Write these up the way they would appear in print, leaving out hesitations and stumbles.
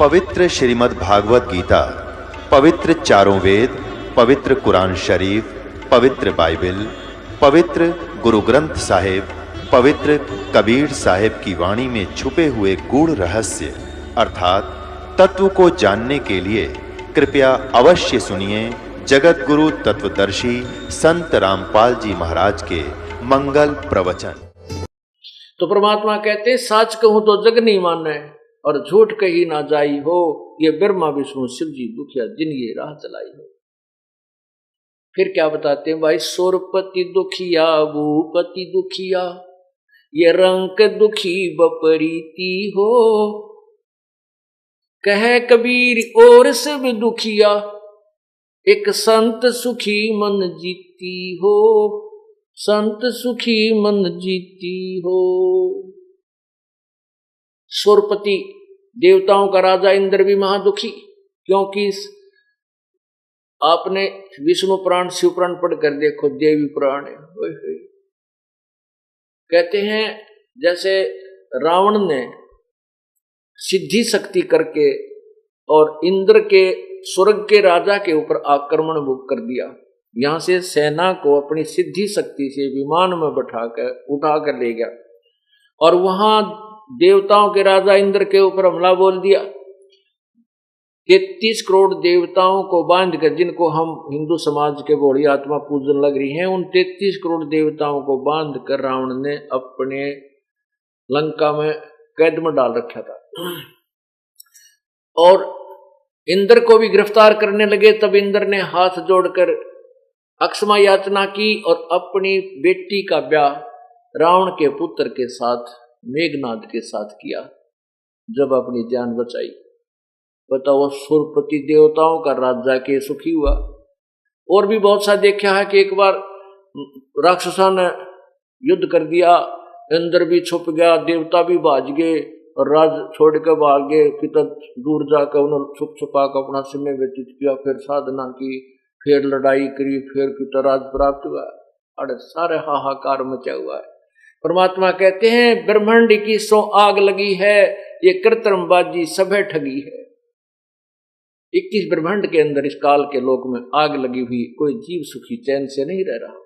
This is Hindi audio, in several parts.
पवित्र श्रीमद् भागवत गीता, पवित्र चारों वेद, पवित्र कुरान शरीफ, पवित्र बाइबल, पवित्र गुरु ग्रंथ साहिब, पवित्र कबीर साहिब की वाणी में छुपे हुए गूढ़ रहस्य अर्थात तत्व को जानने के लिए कृपया अवश्य सुनिए जगत गुरु तत्वदर्शी संत रामपाल जी महाराज के मंगल प्रवचन। तो परमात्मा कहते हैं, साच कहूं तो जग नहीं माने और झूठ कही ना जाई हो, ये ब्रह्मा विष्णु शिव जी दुखिया जिन ये राह चलाई हो। फिर क्या बताते हैं भाई, सोरपति दुखिया भूपति दुखिया, ये रंक दुखी बपरीती हो। कहे कबीर और सब दुखिया, एक संत सुखी मन जीती हो, संत सुखी मन जीती हो। सोरपति देवताओं का राजा इंद्र भी महादुखी, क्योंकि आपने विष्णु पुराण शिव पुराण पढ़कर देखो, देवी पुराण है। कहते हैं जैसे रावण ने सिद्धि शक्ति करके और इंद्र के स्वर्ग के राजा के ऊपर आक्रमण कर दिया। यहां से सेना को अपनी सिद्धि शक्ति से विमान में उठा कर ले गया और वहां देवताओं के राजा इंद्र के ऊपर हमला बोल दिया। 33 करोड़ देवताओं को बांध कर, जिनको हम हिंदू समाज के बड़ी आत्मा पूजन लग रही हैं, उन 33 करोड़ देवताओं को बांध कर रावण ने अपने लंका में कैद में डाल रखा था। और इंद्र को भी गिरफ्तार करने लगे। तब इंद्र ने हाथ जोड़कर अक्षमा याचना की और अपनी बेटी का ब्याह रावण के पुत्र के साथ, मेघनाद के साथ किया, जब अपनी जान बचाई। बताओ, सुरपति देवताओं का राजा के सुखी हुआ। और भी बहुत सा देखा है कि एक बार राक्षसा ने युद्ध कर दिया, इंद्र भी छुप गया, देवता भी भाग गए और राज छोड़ कर भाग गए। पिता दूर जाकर उन्होंने छुप छुपा कर अपना समय व्यतीत किया, फिर साधना की, फिर लड़ाई करी, फिर पिता राज प्राप्त हुआ। अरे सारे हाहाकार मचा हुआ है। परमात्मा कहते हैं, ब्रह्मांड की सो आग लगी है, ये कृत्रिमबाजी सभे ठगी है। 21 ब्रह्मांड के अंदर इस काल के लोक में आग लगी हुई, कोई जीव सुखी चैन से नहीं रह रहा।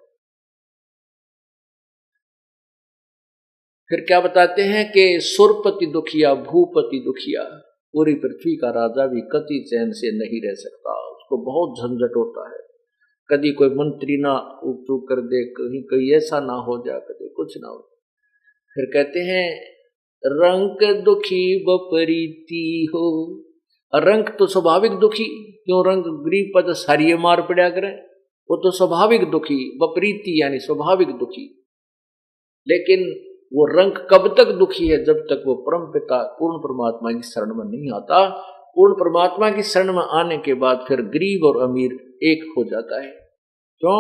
फिर क्या बताते हैं कि सुरपति दुखिया भूपति दुखिया, पूरी पृथ्वी का राजा भी कति चैन से नहीं रह सकता, उसको बहुत झंझट होता है। कभी कोई मंत्री ना उप कर दे, कहीं कहीं ऐसा ना हो जाए, कभी कुछ ना हो। फिर कहते हैं, रंक दुखी बपरीती हो। रंक तो स्वाभाविक दुखी, क्यों रंग गरीब पद सारिये मार पड़ा करे, वो तो स्वाभाविक दुखी, बपरीती यानी स्वाभाविक दुखी। लेकिन वो रंग कब तक दुखी है, जब तक वो परम पिता पूर्ण परमात्मा की शरण में नहीं आता। पूर्ण परमात्मा की शरण में आने के बाद फिर गरीब और अमीर एक हो जाता है। क्यों?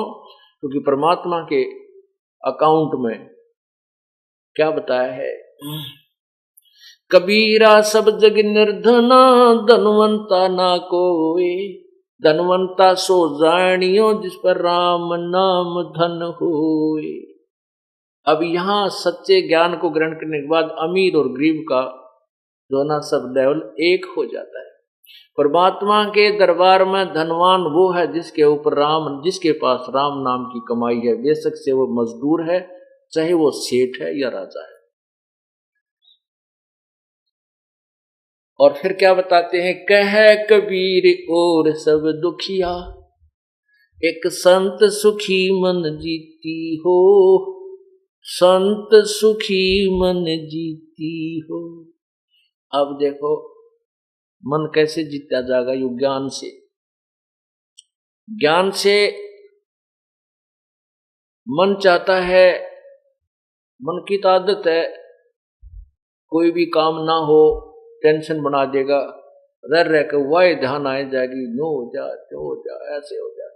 क्योंकि परमात्मा के अकाउंट में क्या बताया है, कबीरा सब जग निर्धना, धनवंता ना कोई, धनवंता सो जानियो जिस पर राम नाम धन होए। अब यहां सच्चे ज्ञान को ग्रहण करने के बाद अमीर और गरीब का जो ना सब लेवल एक हो जाता है। परमात्मा के दरबार में धनवान वो है जिसके ऊपर जिसके पास राम नाम की कमाई है, बेशक से वो मजदूर है, चाहे वो सेठ है या राजा है। और फिर क्या बताते हैं, कहे कबीर और सब दुखिया, एक संत सुखी मन जीती हो, संत सुखी मन जीती हो। अब देखो मन कैसे जीता जाएगा, यू ज्ञान से। ज्ञान से मन चाहता है, मन की तो आदत है, कोई भी काम ना हो टेंशन बना देगा, रह कर वह ध्यान आ जाएगी, नो हो जा, त्यो हो जा, ऐसे हो जा।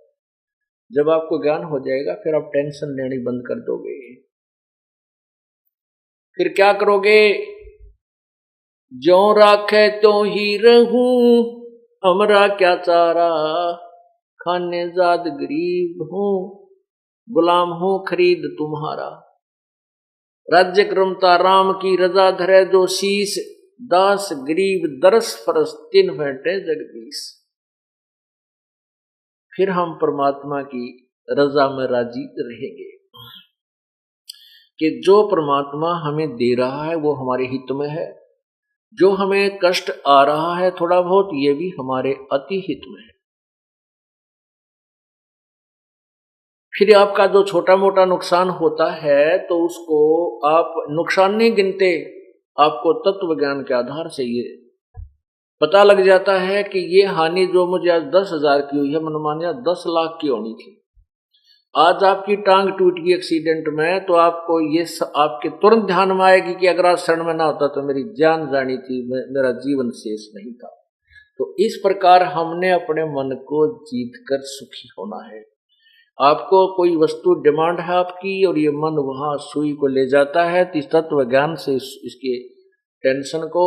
जब आपको ज्ञान हो जाएगा फिर आप टेंशन लेनी बंद कर दोगे। फिर क्या करोगे, जो राखे तो ही रहूं, हमरा क्या चारा, खाने जाद गरीब हूं, गुलाम हूं खरीद तुम्हारा। राज्य क्रमता राम की रजा धरे जो शीश, दास गरीब दरस फरस तीन भेंटे जगदीश। फिर हम परमात्मा की रजा में राजी रहेंगे कि जो परमात्मा हमें दे रहा है वो हमारे हित में है, जो हमें कष्ट आ रहा है थोड़ा बहुत ये भी हमारे अति हित में है। फिर आपका जो छोटा मोटा नुकसान होता है तो उसको आप नुकसान नहीं गिनते, आपको तत्व ज्ञान के आधार से ये पता लग जाता है कि ये हानि जो मुझे आज 10,000 की हुई है, मन मानिया 10 लाख की होनी थी। आज आपकी टांग टूट गई एक्सीडेंट में तो आपको ये आपके तुरंत ध्यान में आएगी कि अगर आज क्षण में ना होता तो मेरी जान जानी थी, मेरा जीवन शेष नहीं था। तो इस प्रकार हमने अपने मन को जीत कर सुखी होना है। आपको कोई वस्तु डिमांड है आपकी और ये मन वहां सुई को ले जाता है तो इस तत्व ज्ञान से इसके टेंशन को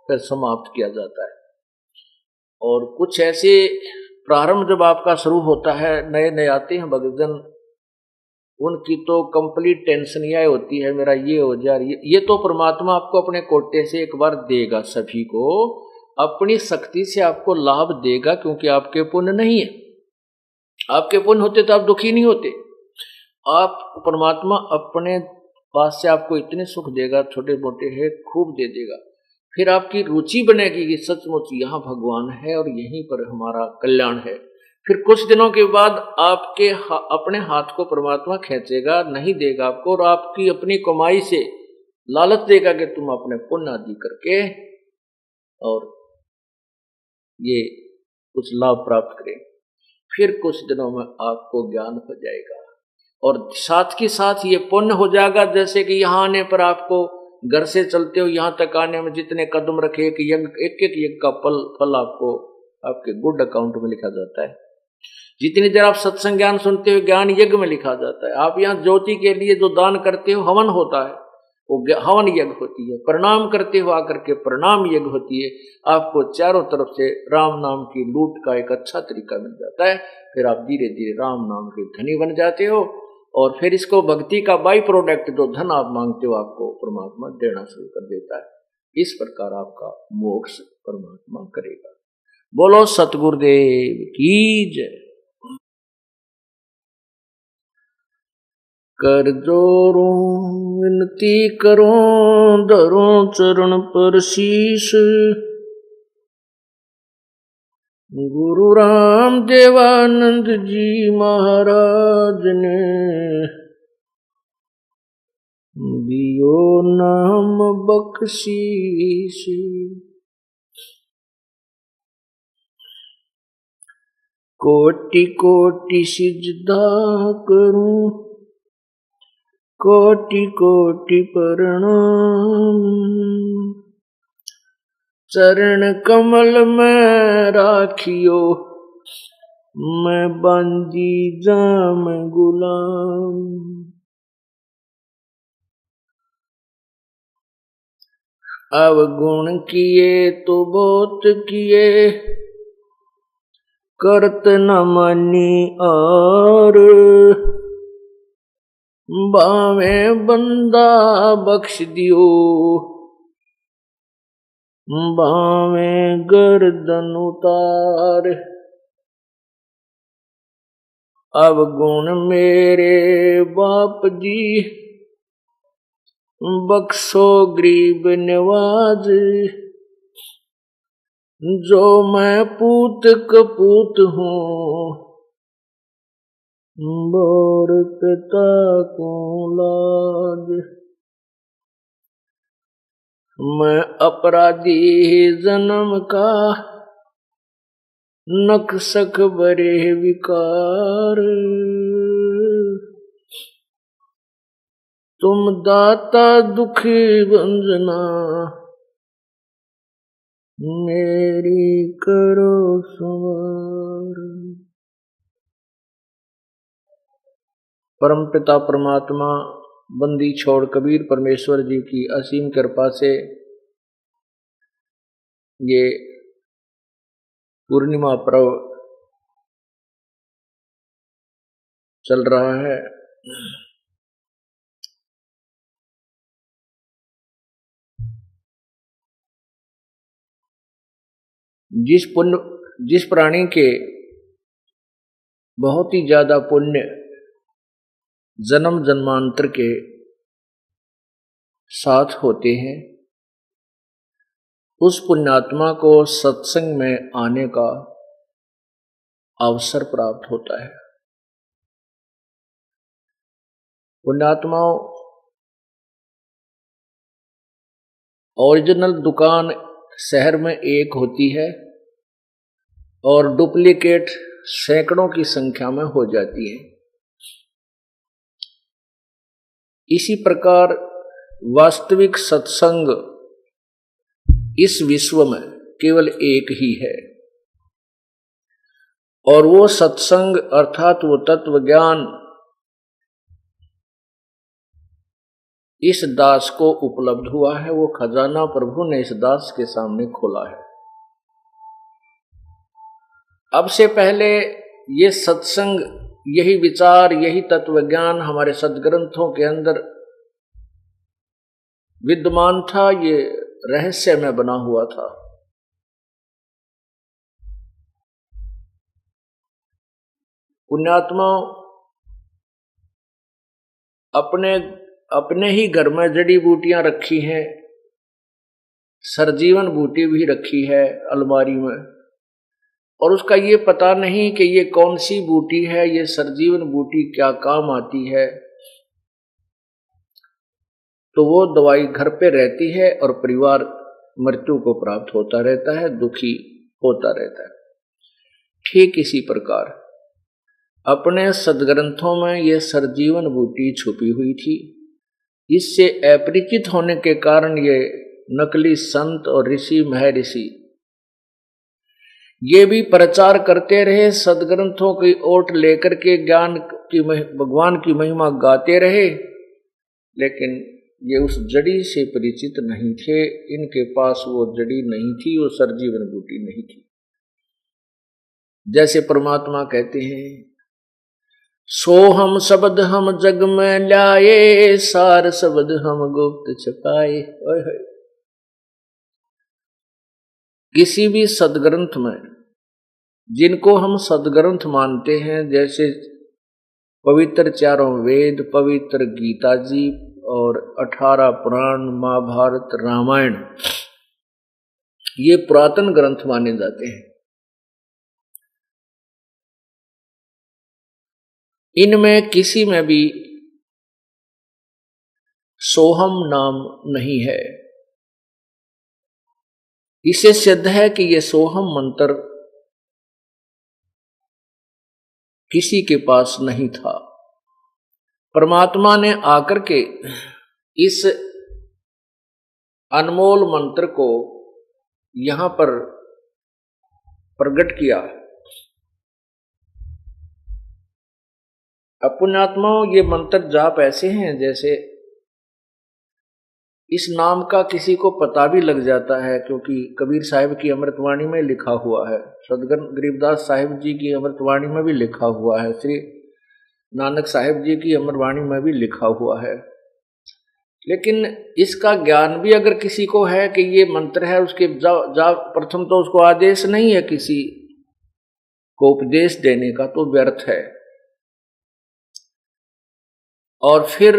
फिर समाप्त किया जाता है। और कुछ ऐसे प्रारंभ जब आपका शुरू होता है, नए नए आते हैं भक्तजन, उनकी तो कंप्लीट टेंशन यह होती है मेरा ये हो जाए। ये तो परमात्मा आपको अपने कोटे से एक बार देगा, सभी को अपनी शक्ति से आपको लाभ देगा, क्योंकि आपके पुण्य नहीं है। आपके पुण्य होते तो आप दुखी नहीं होते। आप परमात्मा अपने पास से आपको इतने सुख देगा, छोटे मोटे है खूब दे देगा। फिर आपकी रुचि बनेगी कि सचमुच यहाँ भगवान है और यहीं पर हमारा कल्याण है। फिर कुछ दिनों के बाद आपके अपने हाथ को परमात्मा खींचेगा, नहीं देगा आपको, और आपकी अपनी कमाई से लालच देगा कि तुम अपने पुण्य आदि करके और ये कुछ लाभ प्राप्त करें। फिर कुछ दिनों में आपको ज्ञान हो जाएगा और साथ के साथ ये पुण्य हो जाएगा। जैसे कि यहाँ आने पर आपको घर से चलते हो यहाँ तक आने में जितने कदम रखे एक एक यज्ञ का फल आपको आपके गुड अकाउंट में लिखा जाता है। जितनी देर आप सत्संग ज्ञान सुनते हो ज्ञान यज्ञ में लिखा जाता है। आप यहाँ ज्योति के लिए जो दान करते हो हवन होता है, वो हवन यज्ञ होती है। प्रणाम करते हो आकर के प्रणाम यज्ञ होती है। आपको चारों तरफ से राम नाम की लूट का एक अच्छा तरीका मिल जाता है। फिर आप धीरे धीरे राम नाम के धनी बन जाते हो और फिर इसको भक्ति का बाई प्रोडक्ट जो धन आप मांगते हो आपको परमात्मा देना शुरू कर देता है। इस प्रकार आपका मोक्ष परमात्मा करेगा। बोलो सतगुरुदेव की जय। कर जोरूं विनती करूं धरूं चरण पर शीश, गुरु राम देवानंद जी महाराज ने दियो नाम बख्शीश। कोटि कोटि सिजदा करूं कोटि कोटि प्रणाम, चरण कमल में राखियो मैं बांधी जाम गुलाम। अवगुण किए तो बहुत किए करत न मानी और, बावे बंदा बख्श दियो बावे गर्दन उतार। अवगुण मेरे बाप जी बख्शो गरीब नवाज, जो मैं पूत कपूत हूँ बोर पिता को लाज। मैं अपराधी जन्म का नक्सक बरे विकार, तुम दाता दुखी भंजना मेरी करो संवार। परमपिता परमात्मा बंदी छोड़ कबीर परमेश्वर जी की असीम कृपा से ये पूर्णिमा पर्व चल रहा है। जिस प्राणी के बहुत ही ज्यादा पुण्य जन्म जन्मांतर के साथ होते हैं, उस पुण्यात्मा को सत्संग में आने का अवसर प्राप्त होता है। पुण्यात्माओं, ओरिजिनल दुकान शहर में एक होती है और डुप्लीकेट सैकड़ों की संख्या में हो जाती है। इसी प्रकार वास्तविक सत्संग इस विश्व में केवल एक ही है, और वो सत्संग अर्थात वो तत्व ज्ञान इस दास को उपलब्ध हुआ है। वो खजाना प्रभु ने इस दास के सामने खोला है। अब से पहले ये सत्संग, यही विचार, यही तत्व ज्ञान हमारे सदग्रंथों के अंदर विद्यमान था, ये रहस्य में बना हुआ था। पुण्यात्माओं, अपने ही घर में जड़ी बूटियां रखी हैं, सरजीवन बूटी भी रखी है अलमारी में, और उसका ये पता नहीं कि ये कौन सी बूटी है, ये सरजीवन बूटी क्या काम आती है। तो वो दवाई घर पे रहती है और परिवार मृत्यु को प्राप्त होता रहता है, दुखी होता रहता है। ठीक इसी प्रकार अपने सदग्रंथों में ये सरजीवन बूटी छुपी हुई थी। इससे अपरिचित होने के कारण ये नकली संत और ऋषि महर्षि ये भी प्रचार करते रहे, सदग्रंथों की ओट लेकर के ज्ञान की भगवान की महिमा गाते रहे, लेकिन ये उस जड़ी से परिचित नहीं थे। इनके पास वो जड़ी नहीं थी, वो सरजीवन बूटी नहीं थी। जैसे परमात्मा कहते हैं, सो हम शब्द हम जग में लाए, सार शब्द हम गुप्त छुपाए। किसी भी सदग्रंथ में जिनको हम सदग्रंथ मानते हैं, जैसे पवित्र चारों वेद, पवित्र गीता जी और 18 पुराण, महाभारत, रामायण, ये पुरातन ग्रंथ माने जाते हैं। इनमें किसी में भी सोहम नाम नहीं है। इसे सिद्ध है कि ये सोहम मंत्र किसी के पास नहीं था। परमात्मा ने आकर के इस अनमोल मंत्र को यहां पर प्रकट किया। पुण्यात्माओं, ये मंत्र जाप ऐसे हैं जैसे इस नाम का किसी को पता भी लग जाता है, क्योंकि कबीर साहिब की अमृतवाणी में लिखा हुआ है, सदगुरु गरीबदास साहिब जी की अमृतवाणी में भी लिखा हुआ है, श्री नानक साहिब जी की अमृतवाणी में भी लिखा हुआ है। लेकिन इसका ज्ञान भी अगर किसी को है कि ये मंत्र है, उसके प्रथम तो उसको आदेश नहीं है किसी को उपदेश देने का, तो व्यर्थ है। और फिर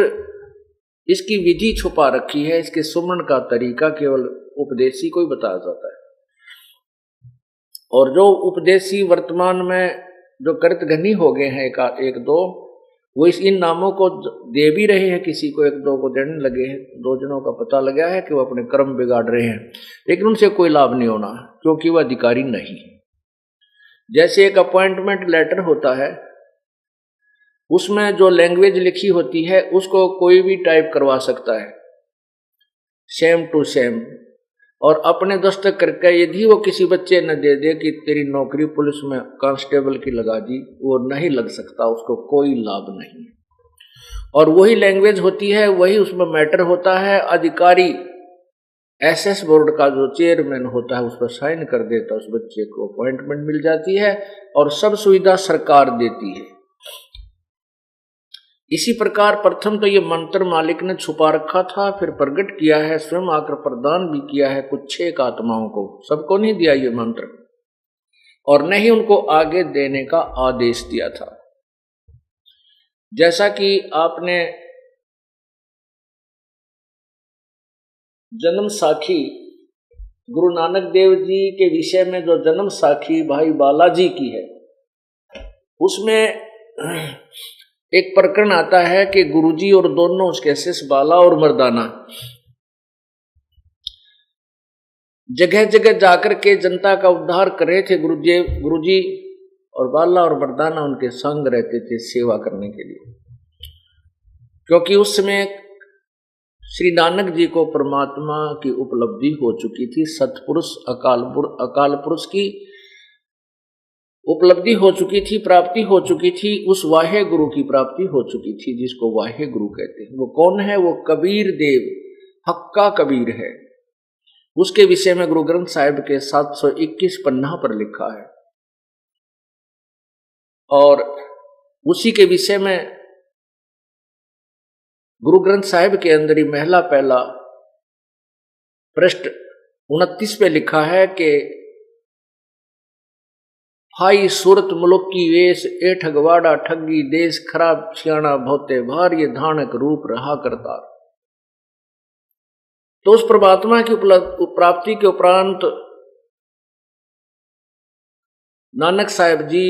इसकी विधि छुपा रखी है, इसके सुमन का तरीका केवल उपदेशी को ही बताया जाता है। और जो उपदेशी वर्तमान में जो कृतघ्नी हो गए हैं एक दो, वो इन नामों को दे भी रहे हैं, किसी को एक दो को देने लगे हैं। 2 जनों का पता लगा है कि वो अपने कर्म बिगाड़ रहे हैं, लेकिन उनसे कोई लाभ नहीं होना, क्योंकि वह अधिकारी नहीं। जैसे एक अपॉइंटमेंट लेटर होता है, उसमें जो लैंग्वेज लिखी होती है उसको कोई भी टाइप करवा सकता है, सेम टू सेम, और अपने दस्तक करके यदि वो किसी बच्चे न दे दे कि तेरी नौकरी पुलिस में कांस्टेबल की लगा दी, वो नहीं लग सकता, उसको कोई लाभ नहीं। और वही लैंग्वेज होती है, वही उसमें मैटर होता है। अधिकारी एसएस बोर्ड का जो चेयरमैन होता है उस पर साइन कर देता, उस बच्चे को अपॉइंटमेंट मिल जाती है और सब सुविधा सरकार देती है। इसी प्रकार प्रथम तो ये मंत्र मालिक ने छुपा रखा था, फिर प्रकट किया है, स्वयं आकर प्रदान भी किया है कुछ 6 आत्माओं को, सबको नहीं दिया ये मंत्र। और न ही उनको आगे देने का आदेश दिया था। जैसा कि आपने जन्म साखी गुरु नानक देव जी के विषय में जो जन्म साखी भाई बालाजी की है, उसमें एक प्रकरण आता है कि गुरुजी और दोनों उसके शिष्य बाला और मर्दाना जगह जगह जाकर के जनता का उद्धार कर रहे थे। गुरुजी और बाला और मर्दाना उनके संग रहते थे सेवा करने के लिए, क्योंकि उस समय श्री नानक जी को परमात्मा की उपलब्धि हो चुकी थी, सतपुरुष अकाल पुरुष की उपलब्धि हो चुकी थी, प्राप्ति हो चुकी थी, उस वाहे गुरु की प्राप्ति हो चुकी थी जिसको वाहे गुरु कहते हैं। वो कौन है? वो कबीर देव, हक्का कबीर है। उसके विषय में गुरु ग्रंथ साहिब के 721 पन्ना पर लिखा है, और उसी के विषय में गुरु ग्रंथ साहिब के अंदर ही महला पहला पृष्ठ 29 पे लिखा है कि हाई सूरत मुलुक की वेश ए ठगवाड़ा ठगी देश खराब सियाणा भोते भार ये धानक रूप रहा करता। तो उस परमात्मा की प्राप्ति के उपरांत नानक साहिब जी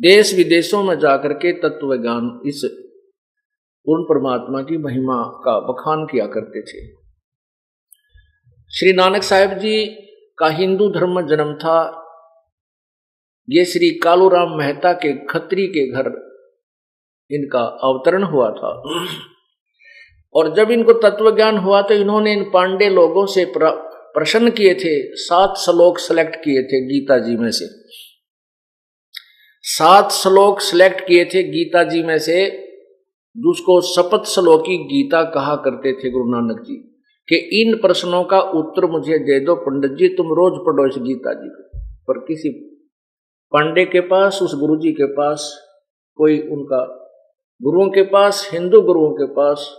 देश विदेशों में जाकर के तत्व ज्ञान इस पूर्ण परमात्मा की महिमा का बखान किया करते थे। श्री नानक साहिब जी का हिंदू धर्म में जन्म था। ये श्री कालूराम मेहता के खत्री के घर इनका अवतरण हुआ था, और जब इनको तत्व ज्ञान हुआ तो इन्होंने इन पांडे लोगों से प्रश्न किए थे। 7 श्लोक सेलेक्ट किए थे गीता जी में से, 7 श्लोक सेलेक्ट किए थे गीता जी में से, जिसको शपथ श्लोकी गीता कहा करते थे गुरु नानक जी, कि इन प्रश्नों का उत्तर मुझे दे दो पंडित जी, तुम रोज पढ़ो इस गीता जी को। पर किसी पांडे के पास, उस गुरु जी के पास, कोई उनका गुरुओं के पास, हिंदू गुरुओं के पास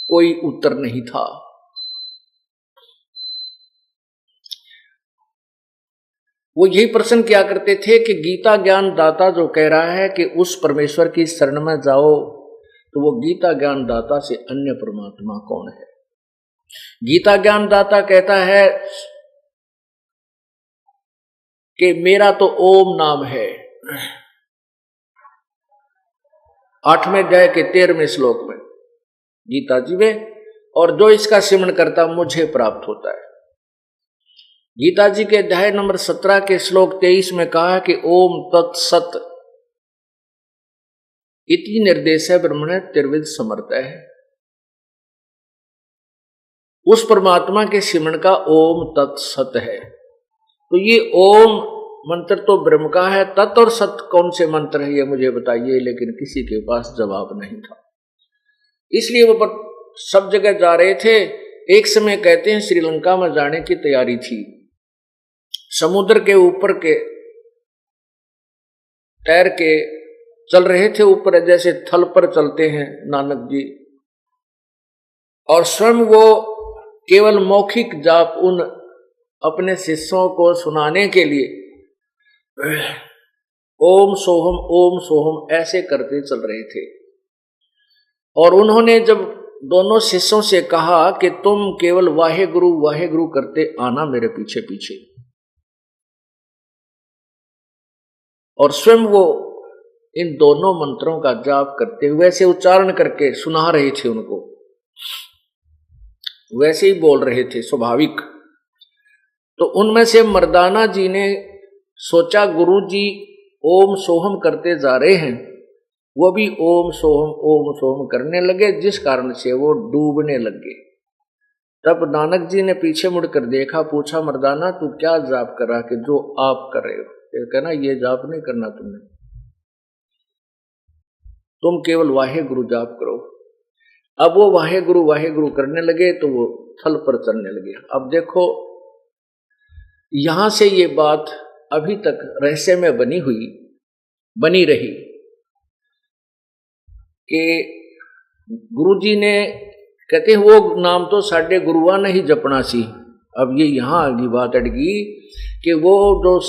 कोई उत्तर नहीं था। वो यही प्रश्न किया करते थे कि गीता ज्ञान दाता जो कह रहा है कि उस परमेश्वर की शरण में जाओ, तो वो गीता ज्ञान दाता से अन्य परमात्मा कौन है? गीता ज्ञान दाता कहता है कि मेरा तो ओम नाम है, 8वें अध्याय के 13वें श्लोक में गीता जी में, और जो इसका सिमरण करता मुझे प्राप्त होता है। गीता जी के अध्याय नंबर 17 के श्लोक 23 में कहा कि ओम तत्सत इति निर्देश ब्रह्मण त्रिविध समर्थ है। उस परमात्मा के सिमरण का ओम तत्सत है। तो ये ओम मंत्र तो ब्रह्म का है, तत् और सत कौन से मंत्र है ये मुझे बताइए, लेकिन किसी के पास जवाब नहीं था। इसलिए वो सब जगह जा रहे थे। एक समय कहते हैं श्रीलंका में जाने की तैयारी थी, समुद्र के ऊपर के तैर के चल रहे थे, ऊपर जैसे थल पर चलते हैं नानक जी, और स्वयं वो केवल मौखिक जाप उन अपने शिष्यों को सुनाने के लिए ओम सोहम ऐसे करते चल रहे थे। और उन्होंने जब दोनों शिष्यों से कहा कि तुम केवल वाहे गुरु करते आना मेरे पीछे पीछे, और स्वयं वो इन दोनों मंत्रों का जाप करते हुए वैसे उच्चारण करके सुना रहे थे, उनको वैसे ही बोल रहे थे स्वाभाविक। तो उनमें से मर्दाना जी ने सोचा गुरु जी ओम सोहम करते जा रहे हैं, वो भी ओम सोहम करने लगे, जिस कारण से वो डूबने लगे। तब नानक जी ने पीछे मुड़कर देखा, पूछा मर्दाना तू क्या जाप कर रहा कि जो आप कर रहे हो? फिर कहना ये जाप नहीं करना तुमने, तुम केवल वाहे गुरु जाप करो। अब वो वाहे गुरु करने लगे तो वो थल पर चलने लगे। अब देखो यहां से ये बात अभी तक रहस्य में बनी रही कि गुरुजी ने कहते हैं वो नाम तो साढ़े गुरुआ ने ही जपना सी। अब ये यहाँ अगली बात अटकी कि वो जो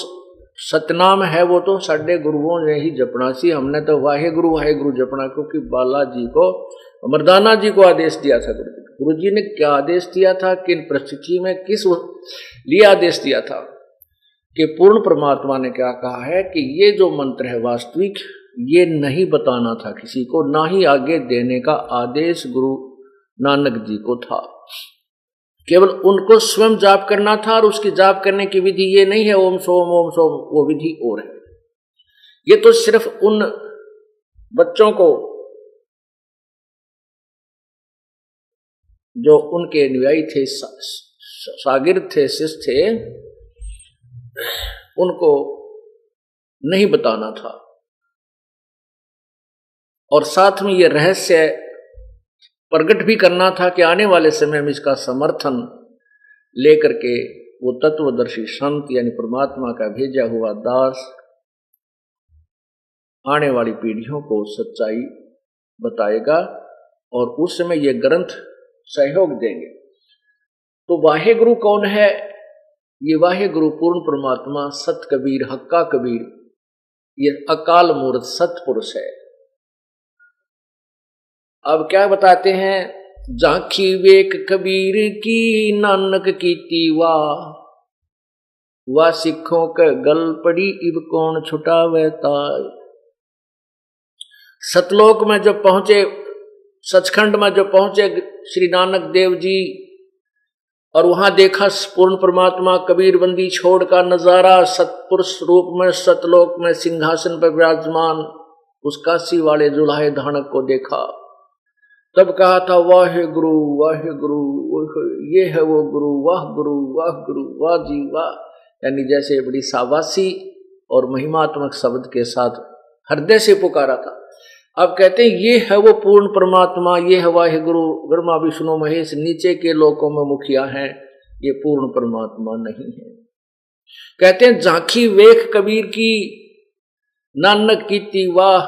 सतनाम है वो तो साढ़े गुरुओं ने ही जपना सी, हमने तो वाहे गुरु जपना, क्योंकि बालाजी को मर्दाना जी को आदेश दिया था। गुरु जी ने क्या आदेश दिया था, किन परिस्थिति में किस लिए आदेश दिया था, कि पूर्ण परमात्मा ने क्या कहा है कि ये जो मंत्र है वास्तविक, ये नहीं बताना था किसी को, ना ही आगे देने का आदेश गुरु नानक जी को था। केवल उनको स्वयं जाप करना था, और उसकी जाप करने की विधि ये नहीं है ओम सोम, वो विधि और है। ये तो सिर्फ उन बच्चों को जो उनके अनुयायी थे, शागिर्द थे, शिष्य थे, उनको नहीं बताना था। और साथ में ये रहस्य प्रकट भी करना था कि आने वाले समय में इसका समर्थन लेकर के वो तत्वदर्शी संत यानी परमात्मा का भेजा हुआ दास आने वाली पीढ़ियों को सच्चाई बताएगा, और उस समय ये ग्रंथ सहयोग देंगे। तो वाहे गुरु कौन है? ये वाहे गुरु पूर्ण परमात्मा सत कबीर, हक्का कबीर, ये अकाल मूर्त सतपुरुष है। अब क्या बताते हैं, झांकी वेक कबीर की नानक कीती वाह सिखों के गल पड़ी इब कौन छुटावे ताय। सतलोक में जब पहुंचे, सचखंड में जब पहुंचे श्री नानक देव जी, और वहां देखा पूर्ण परमात्मा कबीर बंदी छोड़ का नजारा, सतपुरुष रूप में सतलोक में सिंहासन पर विराजमान उस काशी वाले जुलाहे धानक को देखा, तब कहा था वाहे गुरु, ये है वो गुरु, वाह गुरु, वाह जी वाह। यानी जैसे बड़ी शाबाशी और महिमात्मक शब्द के साथ हृदय से पुकारा था। अब कहते हैं ये है वो पूर्ण परमात्मा, ये है वाहे गुरु, ब्रह्मा विष्णु महेश नीचे के लोकों में मुखिया हैं, ये पूर्ण परमात्मा नहीं है। कहते हैं झांकी वेख कबीर की नानक कीती वाह,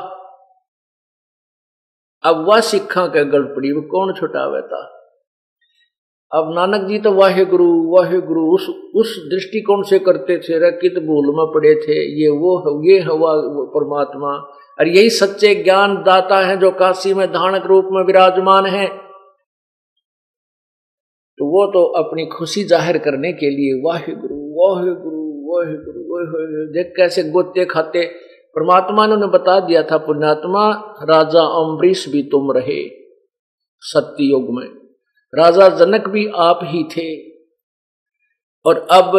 अब वह सिखा के गल पड़ी वो कौन छुटावे था। अब नानक जी तो वाहे गुरु उस दृष्टिकोण से करते थे, रकित भूल में पड़े थे, ये हवा परमात्मा, और यही सच्चे ज्ञान दाता है जो काशी में धानक रूप में विराजमान है। तो वो तो अपनी खुशी जाहिर करने के लिए वाहे गुरु देख कैसे गोते खाते। परमात्मा ने उन्हें बता दिया था, पुण्यात्मा राजा अम्बरीश भी तुम रहे, सत्ययुग में राजा जनक भी आप ही थे, और अब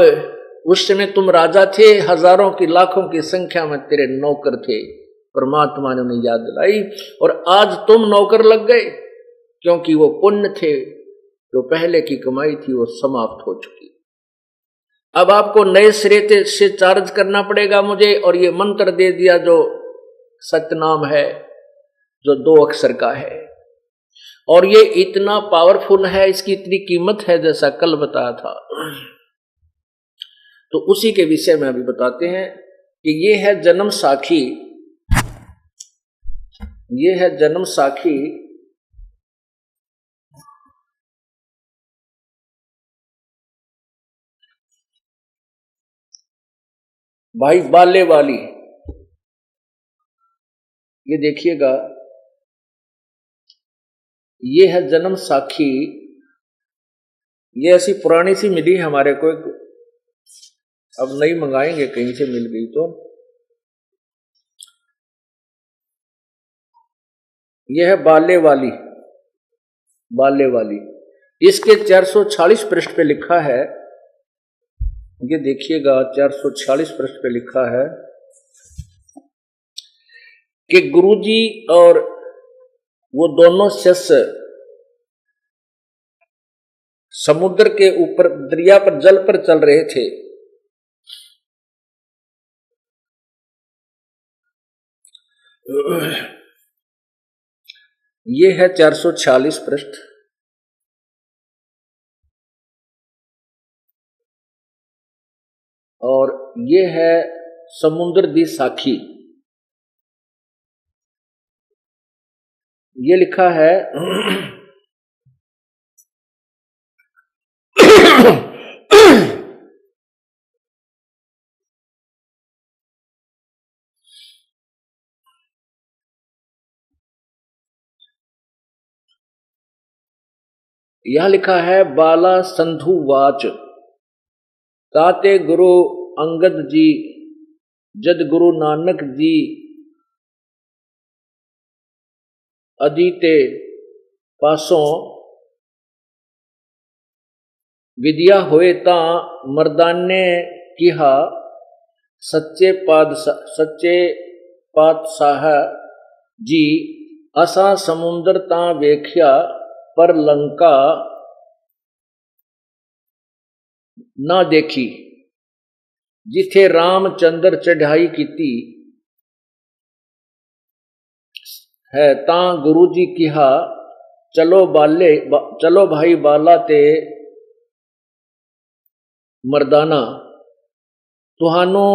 उस समय तुम राजा थे, हजारों की लाखों की संख्या में तेरे नौकर थे। परमात्मा ने उन्हें याद दिलाई, और आज तुम नौकर लग गए, क्योंकि वो पुण्य थे, जो पहले की कमाई थी वो समाप्त हो चुकी। अब आपको नए सिरे से चार्ज करना पड़ेगा मुझे, और ये मंत्र दे दिया जो सतनाम है, जो 2 अक्षर का है, और ये इतना पावरफुल है, इसकी इतनी कीमत है, जैसा कल बताया था। तो उसी के विषय में अभी बताते हैं कि ये है जन्म साखी, ये है जन्म साखी भाई बाले वाली। ये देखिएगा, ये है जन्म साखी, ये ऐसी पुरानी सी मिली हमारे को, अब नई मंगाएंगे कहीं से मिल गई तो। यह है बाले वाली, इसके 440 पृष्ठ पे लिखा है, ये देखिएगा 440 पृष्ठ पे लिखा है कि गुरुजी और वो दोनों शिष्य समुद्र के ऊपर दरिया पर जल पर चल रहे थे। ये है 440 पृष्ठ, और ये है समुद्र दी साखी। ये लिखा है यह लिखा है बाला संधु वाच ताते गुरु अंगद जी जद गुरु नानक जी अदीते पासों विद्या होए ता मर्दाने किहा सच्चे पातशाह जी असा समुंदर ता वेख्या पर लंका ना देखी जिथे रामचंद्र चढ़ाई कीती है ता गुरु जी किहा चलो भाई बाला ते मर्दाना तुहानू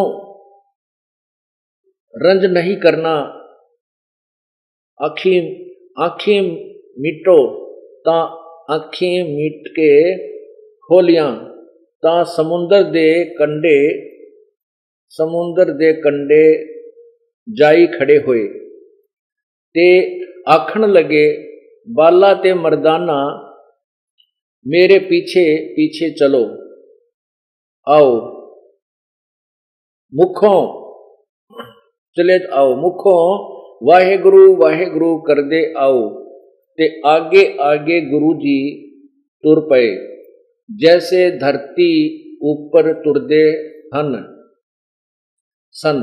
रंज नहीं करना आखी मिटो ता आखी मिट के खोलियां ता समुंदर दे कंडे जाई खड़े होए ते आखण लगे बाला ते मर्दाना मेरे पीछे पीछे चलो आओ मुखों चले आओ मुखों वाहेगुरु कर दे आओ ते आगे आगे गुरु जी तुर पए जैसे धरती ऊपर तुरदे हन सन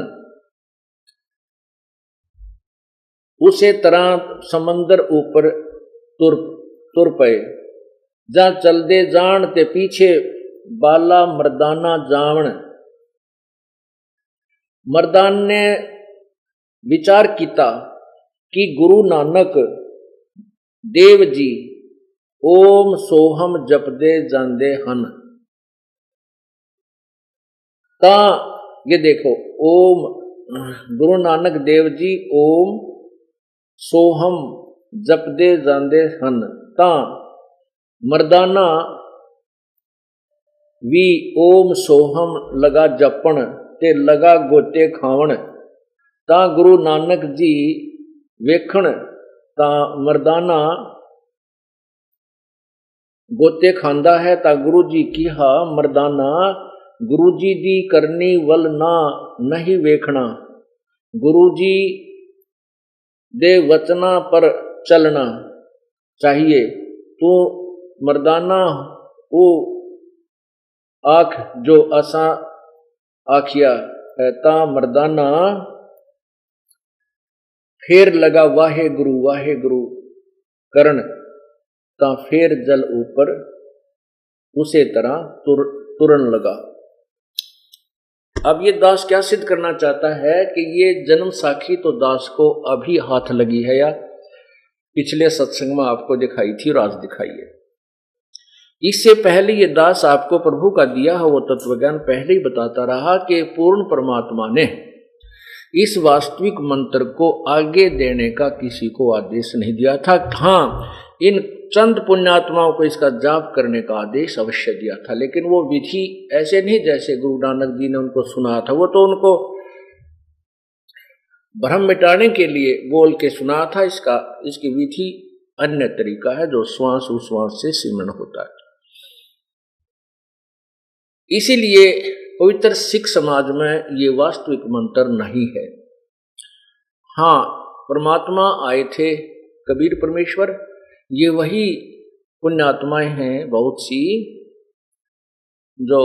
उसे तरह समंदर ऊपर तुर पए जा चलदे जान ते पीछे बाला मर्दाना जावण। मर्दान ने विचार किया कि गुरु नानक देव जी ओम सोहम जपदे जांदे हन ता ये देखो ओम गुरु नानक देव जी ओम सोहम जपदे जांदे हन ता मर्दाना भी ओम सोहम लगा जपण ते लगा गोते खावण ता गुरु नानक जी वेखण ता मर्दाना गोते खांदा है ता गुरु जी किहा मर्दाना गुरु जी दी करनी वल ना नहीं वेखना गुरु जी दे वचना पर चलना चाहिए तू मर्दाना वो आख जो असा आखिया है ता मर्दाना फिर लगा वाहे गुरु करण ता फिर जल ऊपर उसे तरह तुरन लगा। अब ये दास क्या सिद्ध करना चाहता है कि ये जन्म साखी तो दास को अभी हाथ लगी है या पिछले सत्संग में आपको दिखाई थी और आज दिखाई है। इससे पहले ये दास आपको प्रभु का दिया है वो तत्वज्ञान पहले ही बताता रहा कि पूर्ण परमात्मा ने इस वास्तविक मंत्र को आगे देने का किसी को आदेश नहीं दिया था। हाँ, इन चंद पुण्यात्माओं को इसका जाप करने का आदेश अवश्य दिया था, लेकिन वो विधि ऐसे नहीं जैसे गुरु नानक जी ने उनको सुना था। वो तो उनको भ्रम मिटाने के लिए बोल के सुना था। इसकी विधि अन्य तरीका है जो श्वास उश्वास से सिमरण होता है। इसीलिए पवित्र सिख समाज में ये वास्तविक मंत्र नहीं है। हाँ, परमात्मा आए थे कबीर परमेश्वर, ये वही पुण्यात्माएं हैं बहुत सी जो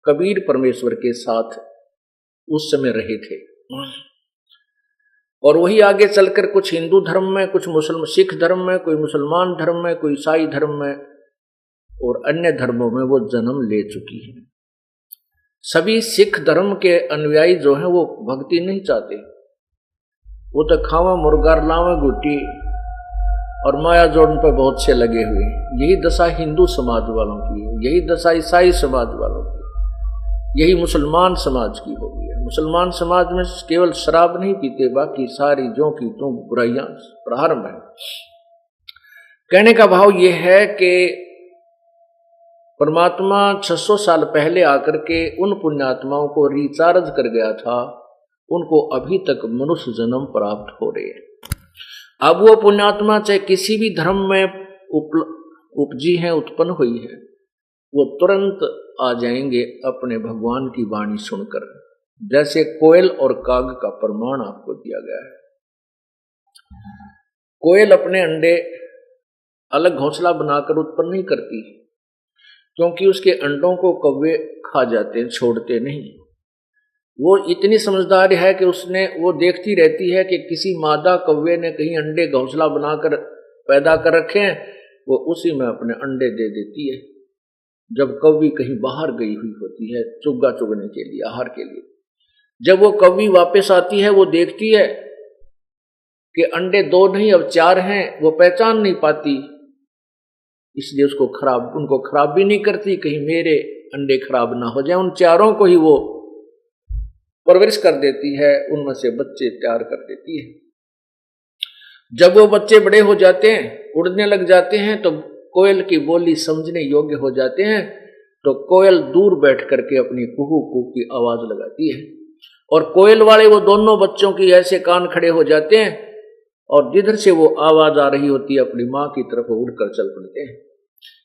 कबीर परमेश्वर के साथ उस समय रहे थे, और वही आगे चलकर कुछ हिंदू धर्म में, कुछ मुस्लिम सिख धर्म में, कोई मुसलमान धर्म में, कोई ईसाई धर्म में और अन्य धर्मों में वो जन्म ले चुकी है। सभी सिख धर्म के अनुयायी जो हैं वो भक्ति नहीं चाहते, वो तो खावा मुर्गा लावा गुटी और माया जोड़न पर बहुत से लगे हुए। यही दशा हिंदू समाज वालों की है, यही दशा ईसाई समाज वालों की है, यही मुसलमान समाज की हो गई है। मुसलमान समाज में केवल शराब नहीं पीते, बाकी सारी जो की तो बुराइयां प्रारंभ है। कहने का भाव ये है कि परमात्मा 600 साल पहले आकर के उन पुण्यात्माओं को रिचार्ज कर गया था, उनको अभी तक मनुष्य जन्म प्राप्त हो रहे हैं। अब वो पुण्यात्मा चाहे किसी भी धर्म में उपजी है, उत्पन्न हुई है, वो तुरंत आ जाएंगे अपने भगवान की वाणी सुनकर। जैसे कोयल और काग का प्रमाण आपको दिया गया है। कोयल अपने अंडे अलग घोंसला बनाकर उत्पन्न नहीं करती, क्योंकि उसके अंडों को कौवे खा जाते हैं, छोड़ते नहीं। वो इतनी समझदार है कि वो देखती रहती है कि किसी मादा कौवे ने कहीं अंडे घोंसला बनाकर पैदा कर रखे हैं, वो उसी में अपने अंडे दे देती है। जब कौवी कहीं बाहर गई हुई होती है चुग्गा चुगने के लिए, आहार के लिए, जब वो कौवी वापस आती है, वो देखती है कि अंडे 2 नहीं अब 4 हैं, वो पहचान नहीं पाती, इसलिए उनको खराब भी नहीं करती, कहीं मेरे अंडे खराब ना हो जाए। उन 4 को ही वो परवरिश कर देती है, उनमें से बच्चे तैयार कर देती है। जब वो बच्चे बड़े हो जाते हैं, उड़ने लग जाते हैं, तो कोयल की बोली समझने योग्य हो जाते हैं, तो कोयल दूर बैठ करके अपनी कुहू कुहू की आवाज लगाती है, और कोयल वाले वो दोनों बच्चों की ऐसे कान खड़े हो जाते हैं, और जिधर से वो आवाज आ रही होती है अपनी माँ की तरफ उड़कर चल पड़ते हैं,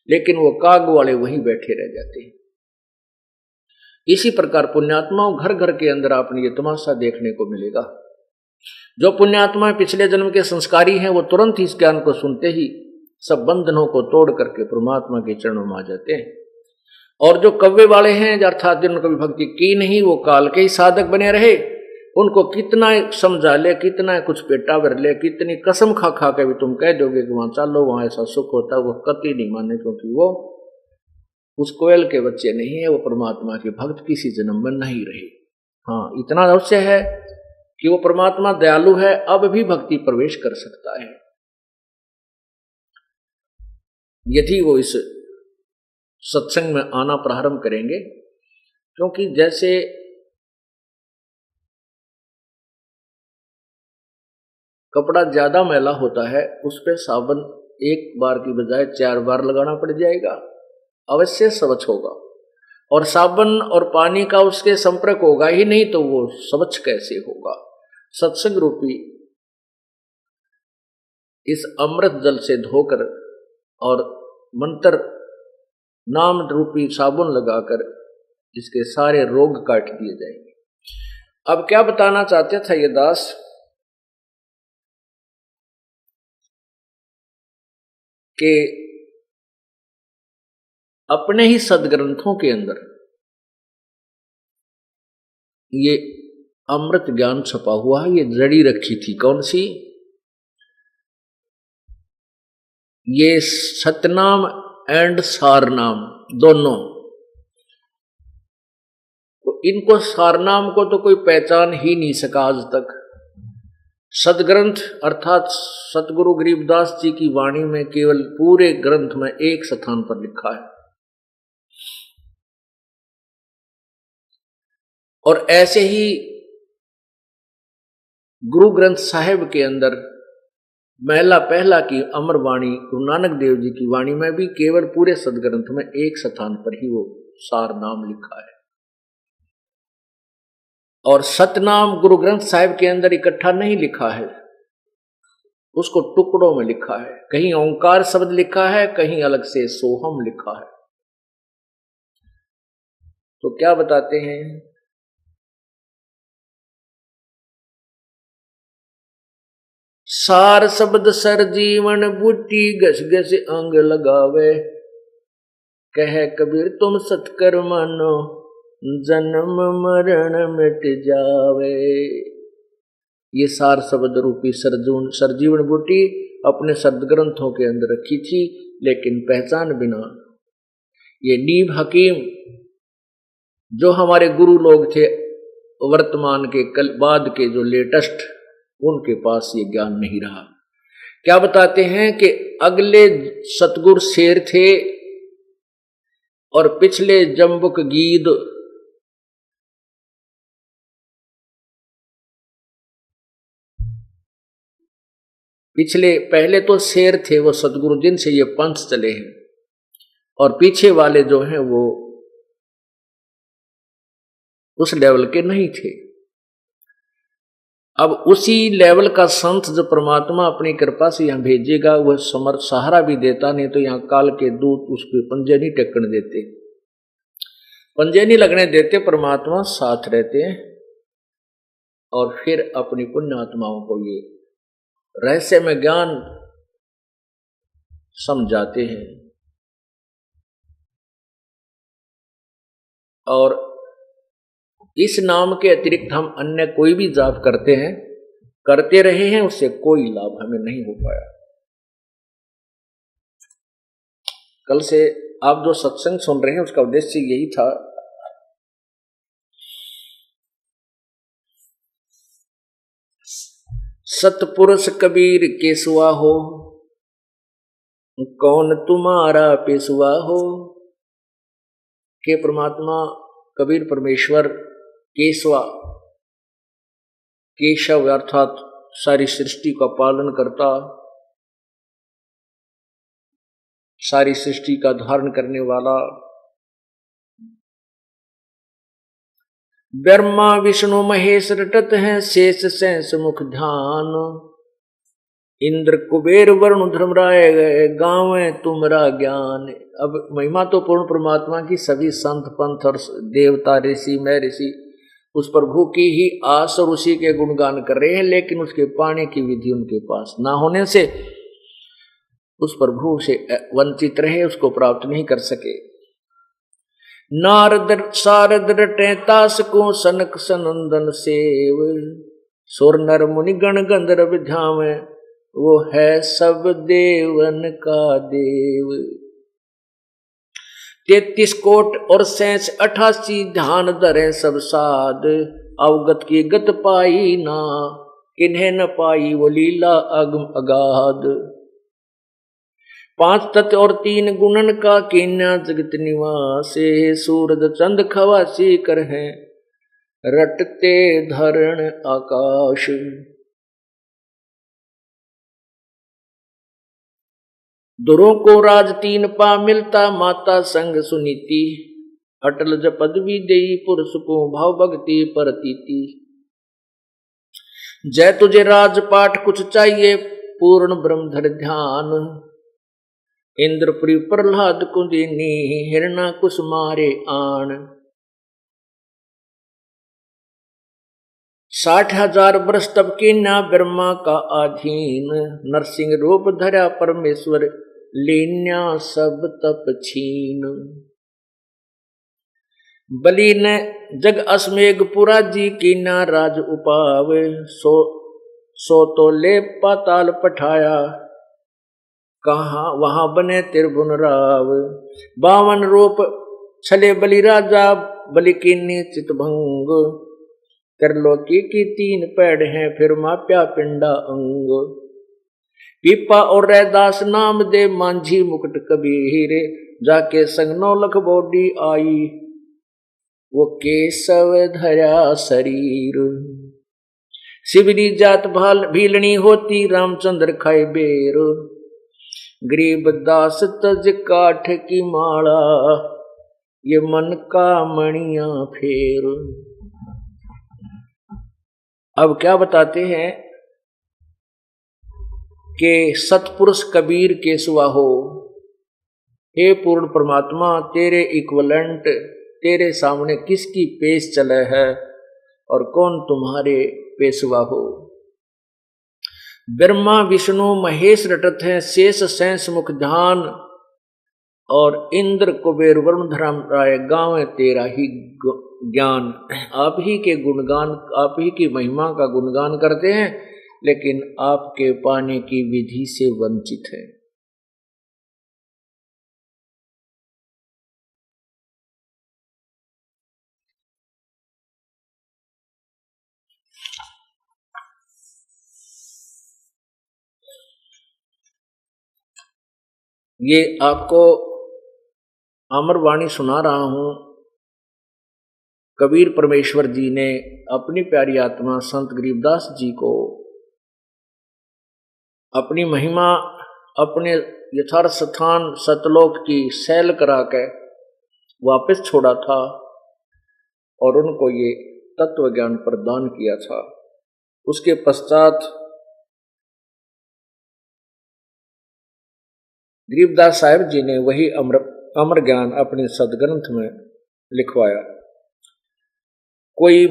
लेकिन वो काग वाले वहीं बैठे रह जाते हैं। इसी प्रकार पुण्यात्माओं, घर घर के अंदर आपने ये तमाशा देखने को मिलेगा। जो पुण्यात्मा पिछले जन्म के संस्कारी हैं, वो तुरंत ही इस ज्ञान को सुनते ही सब बंधनों को तोड़ करके परमात्मा के चरणों में आ जाते हैं। और जो कव्वे वाले हैं, अर्थात जिन्होंने कभी भक्ति की नहीं, वो काल के ही साधक बने रहे, उनको कितना समझा ले, कितना कुछ पेटा भर ले, कितनी कसम खा खा के भी तुम कह दोगे कि वहां चलो, वहां ऐसा सुख होता है, वो कतई नहीं माने, क्योंकि वो उस कोयल के बच्चे नहीं है, वो परमात्मा के भक्त किसी जन्म में नहीं रहे। हाँ, इतना अवश्य है कि वो परमात्मा दयालु है, अब भी भक्ति प्रवेश कर सकता है यदि वो इस सत्संग में आना प्रारंभ करेंगे। क्योंकि जैसे कपड़ा ज्यादा मैला होता है, उस पर साबुन एक बार की बजाय 4 बार लगाना पड़ जाएगा, अवश्य स्वच्छ होगा। और साबुन और पानी का उसके संपर्क होगा ही नहीं, तो वो स्वच्छ कैसे होगा। सत्संग रूपी इस अमृत जल से धोकर और मंत्र नाम रूपी साबुन लगाकर इसके सारे रोग काट दिए जाएंगे। अब क्या बताना चाहते था ये दास, कि अपने ही सदग्रंथों के अंदर ये अमृत ज्ञान छपा हुआ है। ये जड़ी रखी थी कौन सी? ये सतनाम एंड सारनाम दोनों। तो इनको सारनाम को तो कोई पहचान ही नहीं सका आज तक। सदग्रंथ अर्थात सतगुरु गरीबदास जी की वाणी में केवल पूरे ग्रंथ में एक स्थान पर लिखा है। और ऐसे ही गुरु ग्रंथ साहिब के अंदर महला पहला की अमर वाणी गुरु नानक देव जी की वाणी में भी केवल पूरे सदग्रंथ में एक स्थान पर ही वो सार नाम लिखा है। और सतनाम गुरु ग्रंथ साहिब के अंदर इकट्ठा नहीं लिखा है, उसको टुकड़ों में लिखा है। कहीं ओंकार शब्द लिखा है, कहीं अलग से सोहम लिखा है। तो क्या बताते हैं, सार शब्द सर जीवन बूटी घस घस अंग लगावे, कह कबीर तुम सतकर मानो जन्म मरण मिट जावे। ये सार शब्द रूपी सरजीवन बूटी अपने सदग्रंथों के अंदर रखी थी, लेकिन पहचान बिना। ये नीब हकीम जो हमारे गुरु लोग थे, वर्तमान के कल बाद के जो लेटेस्ट, उनके पास ये ज्ञान नहीं रहा। क्या बताते हैं कि अगले सतगुर शेर थे और पिछले जम्बुक गीद। पहले तो शेर थे वो सतगुरु, जिनसे ये पंथ चले हैं, और पीछे वाले जो हैं वो उस लेवल के नहीं थे। अब उसी लेवल का संत जो परमात्मा अपनी कृपा से यहाँ भेजेगा वह समर्थ सहारा भी देता, नहीं तो यहाँ काल के दूत उसके पंजे नहीं टेकने देते, पंजे नहीं लगने देते, परमात्मा साथ रहते हैं और फिर अपनी पुण्य आत्माओं को ये रहस्य में ज्ञान समझाते हैं। और इस नाम के अतिरिक्त हम अन्य कोई भी जाप करते हैं, करते रहे हैं, उससे कोई लाभ हमें नहीं हो पाया। कल से आप जो सत्संग सुन रहे हैं उसका उद्देश्य यही था सतपुरुष कबीर केसुआ हो, कौन तुम्हारा पेशवा हो। के परमात्मा कबीर परमेश्वर केशवा, केशव अर्थात सारी सृष्टि का पालन करता, सारी सृष्टि का धारण करने वाला, ब्रह्मा विष्णु महेश रटत हैं शेष सहस मुख ध्यान, इंद्र कुबेर वरुण धर्मराय गए गाँव तुमरा ज्ञान। अब महिमा तो पूर्ण परमात्मा की सभी संत पंथ और देवता ऋषि मैं ऋषि उस प्रभु की ही आस और उसी के गुणगान कर रहे हैं, लेकिन उसके पाने की विधि उनके पास ना होने से उस प्रभु से वंचित रहे, उसको प्राप्त नहीं कर सके। नारद सारद रटे तास को सनक सनंदन सेव, सुर नर मुनि गण गंधर्व ध्यावे वो है सब देवन का देव। 33 कोट और 88 ध्यान धरे सब साध, अवगत की गत पाई ना किन्हें न पाई वो लीला अगम अगाध। 5 तत्व और 3 गुणन का कीन्या जगत निवासे, सूरज चंद खवासी कर है रटते धरण आकाश। दुरों को राज 3 पा मिलता, माता संग सुनीति, अटल ज पदवी देई पुरुष को भाव भक्ति परतीति। जय तुझे राजपाट कुछ चाहिए पूर्ण ब्रह्मधर ध्यान, इंद्रपुरी प्रहलाद को देनी हिरणा कुछ मारे आन। 60,000 वर्ष तब के ना ब्रह्मा का अधीन, नरसिंह रूप धरा परमेश्वर लीन्या सब तप छीन। बलि ने जग अस्मेघ पुरा जी की ना राज उपावे, सो तो ले पाताल पठाया कहाँ वहां बने त्रिभुवन राव। 52 रूप छले बलि राजा बलि की चित भंग, त्रिलोकी की 3 पैड़ हैं फिर माप्या पिंडा अंग। पीपा और रैदास नाम दे मांझी मुकुट कबीर, जाके संग 9 लख बॉडी आई वो केशव धरा शरीर। शिवरी जात भाल भीलनी होती रामचंद्र खाए बेर, गरीब दास तज काठ की माला ये मन का मणिया फेर। अब क्या बताते हैं कि सतपुरुष कबीर केशवा हो, हे पूर्ण परमात्मा तेरे इक्वलेंट तेरे सामने किसकी पेश चले है और कौन तुम्हारे पेशवा हो। ब्रह्मा विष्णु महेश रटत हैं शेष सहस मुख ध्यान, और इंद्र कुबेर वरुण धर्मराय गाँव तेरा ही ज्ञान। आप ही के गुणगान आप ही की महिमा का गुणगान करते हैं, लेकिन आपके पाने की विधि से वंचित है। ये आपको अमरवाणी सुना रहा हूं। कबीर परमेश्वर जी ने अपनी प्यारी आत्मा संत गरीबदास जी को अपनी महिमा अपने यथार्थ स्थान सतलोक की सैल करा के वापस छोड़ा था और उनको ये तत्व ज्ञान प्रदान किया था। उसके पश्चात गरीबदास साहिब जी ने वही अमर ज्ञान अपने सदग्रंथ में लिखवाया। कोई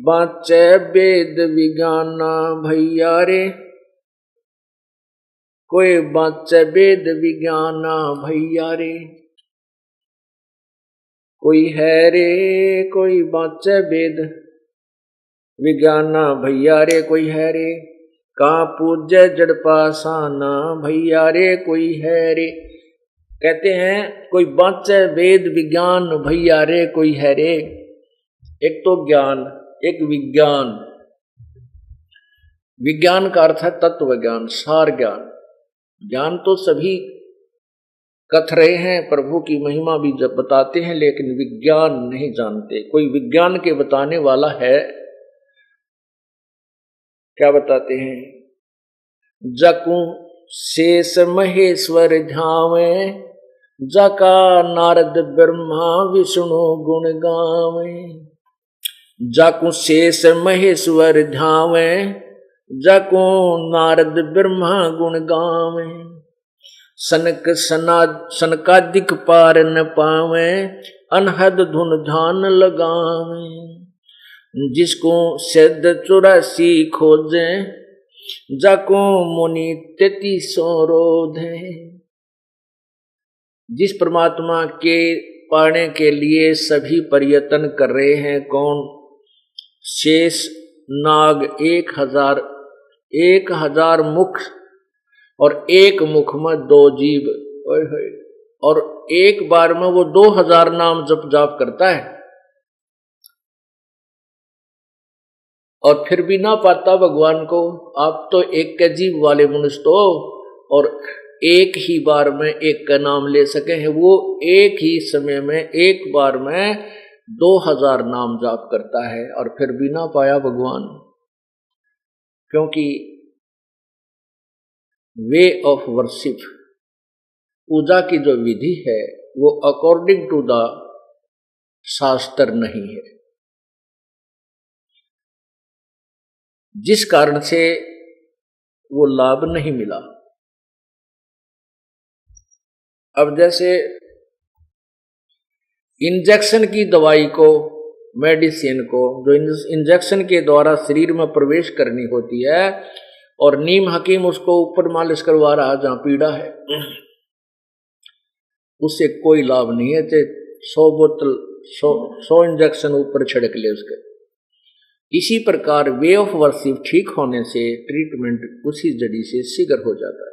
बाँचे वेद विज्ञाना भैया रे, कोई बाँचे वेद विज्ञाना भैया रे, कोई है रे कोई बाँचे वेद विज्ञाना भैया रे, कोई है रे कहाँ पूज्य जड़ पासाना भैया रे, कोई है रे। कहते हैं कोई बाँचे वेद विज्ञान भैया रे, कोई है रे। एक तो ज्ञान, एक विज्ञान। विज्ञान का अर्थ है तत्व ज्ञान, सार ज्ञान। ज्ञान तो सभी कथ रहे हैं, प्रभु की महिमा भी जब बताते हैं, लेकिन विज्ञान नहीं जानते। कोई विज्ञान के बताने वाला है, क्या बताते हैं? जकू शेष महेश्वर झावे, जका नारद ब्रह्मा विष्णु गुण गावे। जकू शेष महेश्वर झावे, जको नारद ब्रह्मा गुण गावे। सनकादिक पार न पावे, अनहद धुन ध्यान लगावे। जिसको सिद्ध 84 खोजे, जाको मुनि 33 रोधे। जिस परमात्मा के पाने के लिए सभी प्रयत्न कर रहे हैं, कौन? शेष नाग 1000 मुख, और एक मुख में 2 जीव, और एक बार में वो 2000 नाम जप जाप करता है, और फिर भी ना पाता भगवान को। आप तो एक के जीव वाले मनुष्य तो, और एक ही बार में एक का नाम ले सके हैं। वो एक ही समय में एक बार में 2000 नाम जाप करता है, और फिर भी ना पाया भगवान। क्योंकि वे ऑफ वर्शिप, पूजा की जो विधि है, वो अकॉर्डिंग टू द शास्त्र नहीं है, जिस कारण से वो लाभ नहीं मिला। अब जैसे इंजेक्शन की दवाई को, मेडिसिन को, जो इंजेक्शन के द्वारा शरीर में प्रवेश करनी होती है, और नीम हकीम उसको ऊपर मालिश करवा रहा जहां पीड़ा है, उससे कोई लाभ नहीं है। 100 बोतल 100 इंजेक्शन ऊपर छिड़क ले उसके। इसी प्रकार वे ऑफ वर्शिप ठीक होने से ट्रीटमेंट उसी जड़ी से शीघ्र हो जाता है,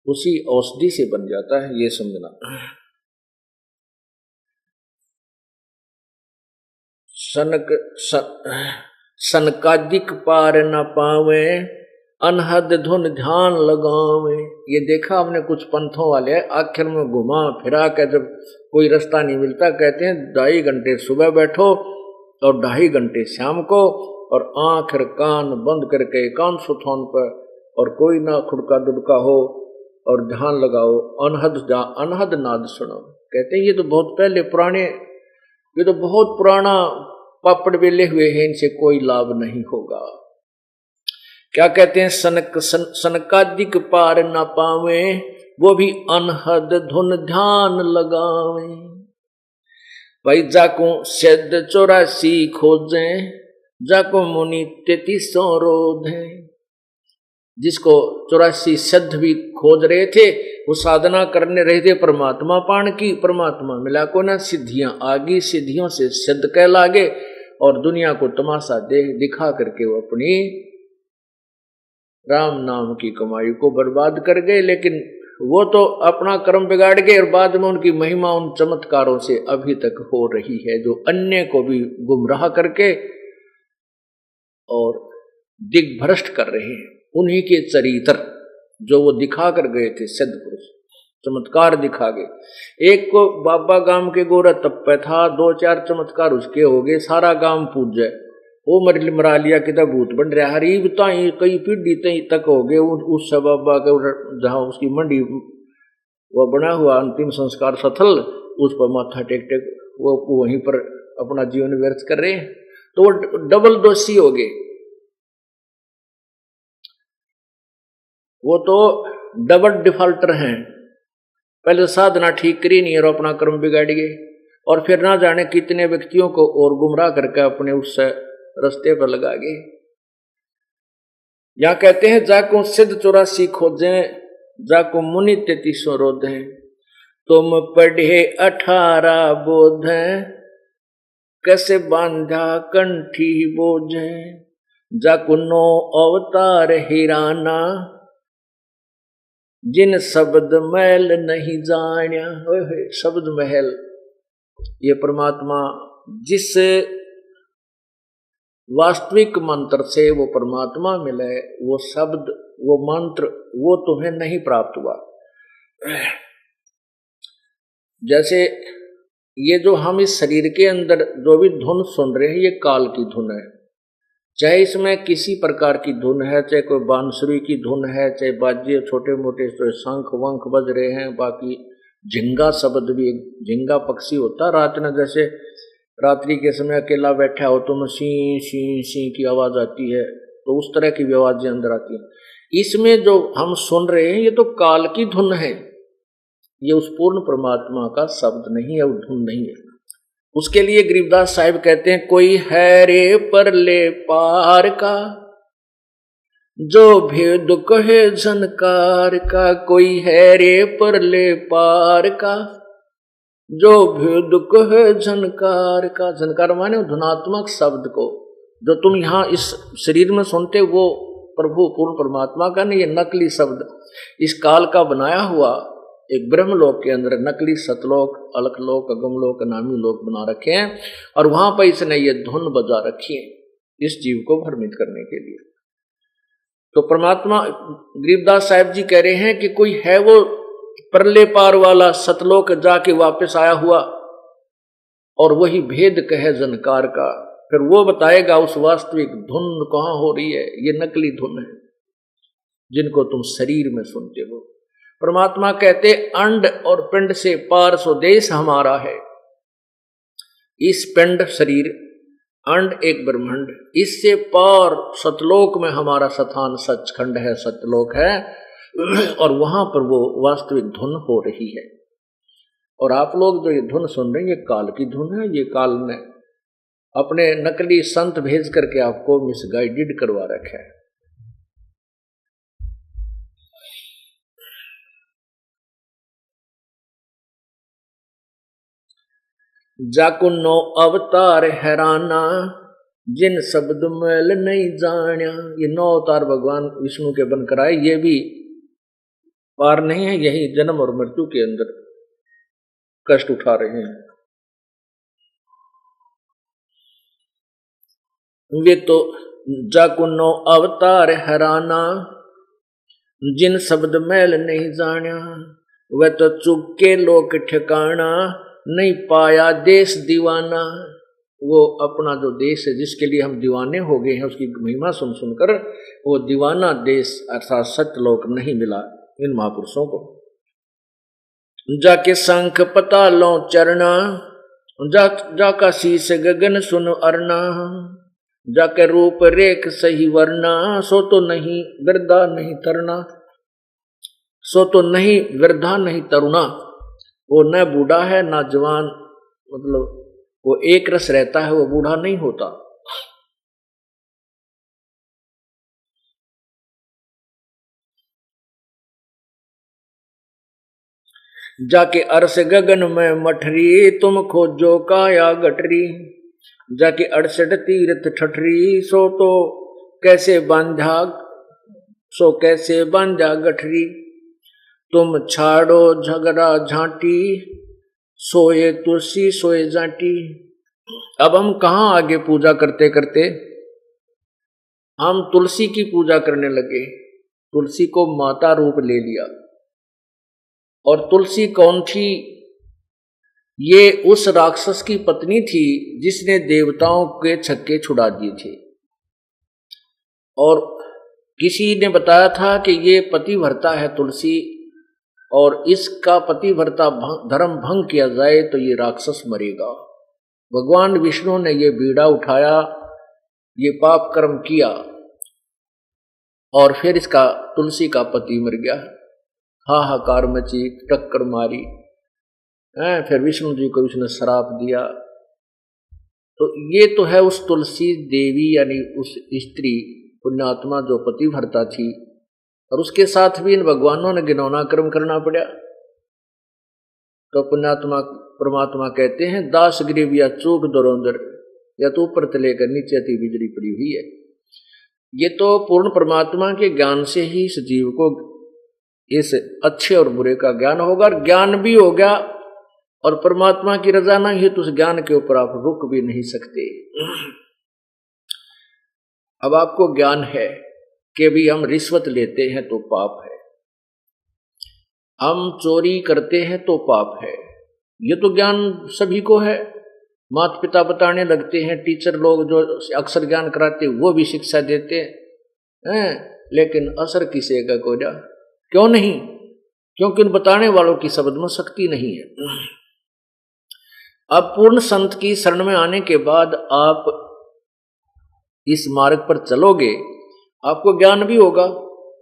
उसी औषधि से बन जाता है, ये समझना। सनकादिक पार न पावे, अनहद धुन ध्यान लगावे। ये देखा हमने कुछ पंथों वाले आखिर में घुमा फिरा के, जब कोई रास्ता नहीं मिलता, कहते हैं 2.5 घंटे सुबह बैठो और 2.5 घंटे शाम को, और आंख कान बंद करके एकांत सुथान पर, और कोई ना खुड़का दुड़का हो, और ध्यान लगाओ, अनहद नाद सुनो। कहते हैं ये तो बहुत पहले पुराने, ये तो बहुत पुराना पापड़ बेले हुए हैं, इनसे कोई लाभ नहीं होगा। क्या कहते हैं? सनकादिक पार न पावे, वो भी अनहद धुन ध्यान लगावे। भाई जाको सिद्ध 84 खोजे, जाको मुनि 33 रोधे। जिसको 84 सिद्ध भी खोज रहे थे, वो साधना करने रहे थे परमात्मा पान की, परमात्मा मिला को ना, सिद्धियां आगी, सिद्धियों से सिद्ध कह लागे, और दुनिया को तमाशा दिखा करके वो अपनी राम नाम की कमाई को बर्बाद कर गए। लेकिन वो तो अपना कर्म बिगाड़ गए, और बाद में उनकी महिमा उन चमत्कारों से अभी तक हो रही है, जो अन्य को भी गुमराह करके और दिग्भ्रष्ट कर रहे हैं। उन्हीं के चरित्र जो वो दिखा कर गए थे, सिद्ध पुरुष चमत्कार दिखा गए। एक को बाबा गांव के गोरा तप्पे था, 2-4 चमत्कार उसके हो गए, सारा गांव पूज जाए, वो मरा लिया कि भूत बन रहा। हरीब ताई कई पीढ़ी तक हो गए उस बाबा के, जहाँ उसकी मंडी वो बना हुआ अंतिम संस्कार स्थल, उस पर माथा टेक टेक वो वहीं पर अपना जीवन व्यर्थ कर रहे हैं। तो वो डबल दोषी हो गए, वो तो डबल डिफॉल्टर हैं। पहले साधना ठीक करी नहीं और अपना कर्म बिगाड़ गए, और फिर ना जाने कितने व्यक्तियों को और गुमराह करके अपने उस रास्ते पर लगा गए। या कहते हैं जाको सिद्ध 84 खोजें, जाको मुनि 33 रोधें, तुम पढ़े 18 बोधें, कैसे बांधा कंठी बोझे, जाको 9 अवतार हिराना, जिन शब्द महल नहीं जान्या। शब्द महल, ये परमात्मा जिस वास्तविक मंत्र से वो परमात्मा मिले, वो शब्द, वो मंत्र, वो तुम्हें नहीं प्राप्त हुआ। जैसे ये जो हम इस शरीर के अंदर जो भी धुन सुन रहे हैं, ये काल की धुन है। चाहे इसमें किसी प्रकार की धुन है, चाहे कोई बांसुरी की धुन है, चाहे बाजे छोटे मोटे तो शंख वंख बज रहे हैं, बाकी झिंगा शब्द भी, झिंगा पक्षी होता है रात में, जैसे रात्रि के समय अकेला बैठा हो तो सी सी सी की आवाज आती है, तो उस तरह की भी आवाजें अंदर आती हैं। इसमें जो हम सुन रहे हैं ये तो काल की धुन है, ये उस पूर्ण परमात्मा का शब्द नहीं है, वो धुन नहीं है। उसके लिए गरीबदास साहिब कहते हैं, कोई है रे परले पार का, जो भेद कहे झनकार का, कोई है रे परले पार का, जो भेद कहे झनकार का। झनकार माने धुनात्मक शब्द को, जो तुम यहाँ इस शरीर में सुनते, वो प्रभु पूर्ण परमात्मा का नहीं, ये नकली शब्द इस काल का बनाया हुआ एक ब्रह्मलोक के अंदर नकली सतलोक, अलखलोक, अगमलोक, नामी लोक बना रखे हैं, और वहां पर इसने ये धुन बजा रखी है इस जीव को भ्रमित करने के लिए। तो परमात्मा गरीबदास साहिब जी कह रहे हैं कि कोई है वो परले पार वाला, सतलोक जाके वापस आया हुआ, और वही भेद कहे जनकार का, फिर वो बताएगा उस वास्तविक धुन कहाँ हो रही है। ये नकली धुन है जिनको तुम शरीर में सुनते हो। परमात्मा कहते अंड और पिंड से पार स्वदेश हमारा है। इस पिंड शरीर, अंड एक ब्रह्मांड, इससे पार सतलोक में हमारा स्थान सचखंड है, सतलोक है, और वहां पर वो वास्तविक धुन हो रही है। और आप लोग जो ये धुन सुन रहे हैं, ये काल की धुन है। ये काल ने अपने नकली संत भेज करके आपको मिसगाइडेड करवा रखा है। जाको 9 अवतार हैराना, जिन शब्द मैल नहीं जान्या। ये 9 अवतार भगवान विष्णु के बनकर आए, ये भी पार नहीं है, यही जन्म और मृत्यु के अंदर कष्ट उठा रहे हैं। वे तो जाको 9 अवतार हैराना, जिन शब्द मैल नहीं जान्या। वह तो चुप के लोक ठिकाना, नहीं पाया देश दीवाना। वो अपना जो देश है जिसके लिए हम दीवाने हो गए हैं, उसकी महिमा सुन सुनकर वो दीवाना देश अर्थात सत्यलोक नहीं मिला इन महापुरुषों को। जाके शंख पतालों चरना, जाका शीश गगन सुन अरना। जाके रूप रेख सही वरना, सो तो नहीं वृद्धा नहीं तरना। सो तो नहीं वृद्धा नहीं तरुणा। वो न बूढ़ा है ना जवान, मतलब वो एक रस रहता है, वो बूढ़ा नहीं होता। जाके अरस गगन में मठरी, तुम खोजो काया गठरी। जाके 68 तीर्थ ठठरी, सो तो कैसे बांधा, सो कैसे बांधा गठरी। तुम छाड़ो झगड़ा झांटी, सोए तुलसी सोए जाटी। अब हम कहाँ आगे पूजा करते करते हम तुलसी की पूजा करने लगे, तुलसी को माता रूप ले लिया। और तुलसी कौन थी? ये उस राक्षस की पत्नी थी जिसने देवताओं के छक्के छुड़ा दिए थे। और किसी ने बताया था कि ये पतिव्रता है तुलसी, और इसका पतिव्रता धर्म भंग किया जाए तो ये राक्षस मरेगा। भगवान विष्णु ने ये बीड़ा उठाया ये पाप कर्म किया और फिर इसका तुलसी का पति मर गया, हाहाकार मची, टक्कर मारी, फिर विष्णु जी को उसने श्राप दिया। तो ये तो है उस तुलसी देवी यानी उस स्त्री पुण्यात्मा जो पति भरता थी, और उसके साथ भी इन भगवानों ने घिनौना कर्म करना पड़ा। तो पुण्यात्मा परमात्मा कहते हैं दास ग्रीव या चूक दरोंदर, या तो ऊपर से लेकर नीचे अति बिजली पड़ी हुई है। ये तो पूर्ण परमात्मा के ज्ञान से ही इस जीव को इस अच्छे और बुरे का ज्ञान होगा, और ज्ञान भी हो गया और परमात्मा की रजा ना ही तो उस ज्ञान के ऊपर आप रुक भी नहीं सकते। अब आपको ज्ञान है कि भी हम रिश्वत लेते हैं तो पाप है, हम चोरी करते हैं तो पाप है, ये तो ज्ञान सभी को है। माता पिता बताने लगते हैं, टीचर लोग जो अक्सर ज्ञान कराते वो भी शिक्षा देते हैं, लेकिन असर किसी का को जा क्यों नहीं? क्योंकि उन बताने वालों की शब्द में शक्ति नहीं है। अब पूर्ण संत की शरण में आने के बाद आप इस मार्ग पर चलोगे, आपको ज्ञान भी होगा,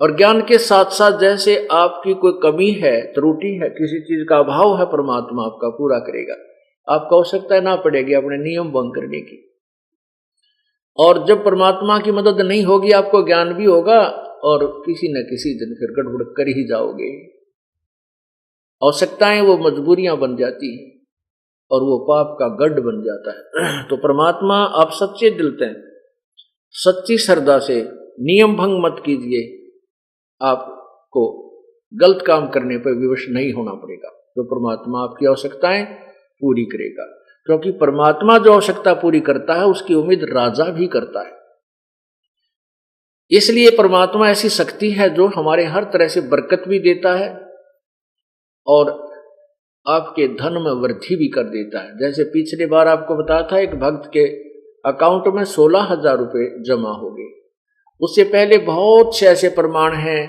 और ज्ञान के साथ साथ जैसे आपकी कोई कमी है, त्रुटि है, किसी चीज का अभाव है, परमात्मा आपका पूरा करेगा। आपको आवश्यकता ना पड़ेगी अपने नियम भंग करने की। और जब परमात्मा की मदद नहीं होगी, आपको ज्ञान भी होगा और किसी न किसी दिन फिर गड़बड़ कर ही जाओगे। आवश्यकताएं वो मजबूरियां बन जाती हैं और वो पाप का गढ़ बन जाता है। तो परमात्मा आप सच्चे दिल से, सच्ची श्रद्धा से नियम भंग मत कीजिए, आपको गलत काम करने पर विवश नहीं होना पड़ेगा। तो परमात्मा आपकी आवश्यकताएं पूरी करेगा, क्योंकि परमात्मा जो आवश्यकता पूरी करता है उसकी उम्मीद राजा भी करता है। इसलिए परमात्मा ऐसी शक्ति है जो हमारे हर तरह से बरकत भी देता है और आपके धन में वृद्धि भी कर देता है। जैसे पिछले बार आपको बताया था, एक भक्त के अकाउंट में 16,000 रुपये जमा हो गए। उससे पहले बहुत से ऐसे प्रमाण हैं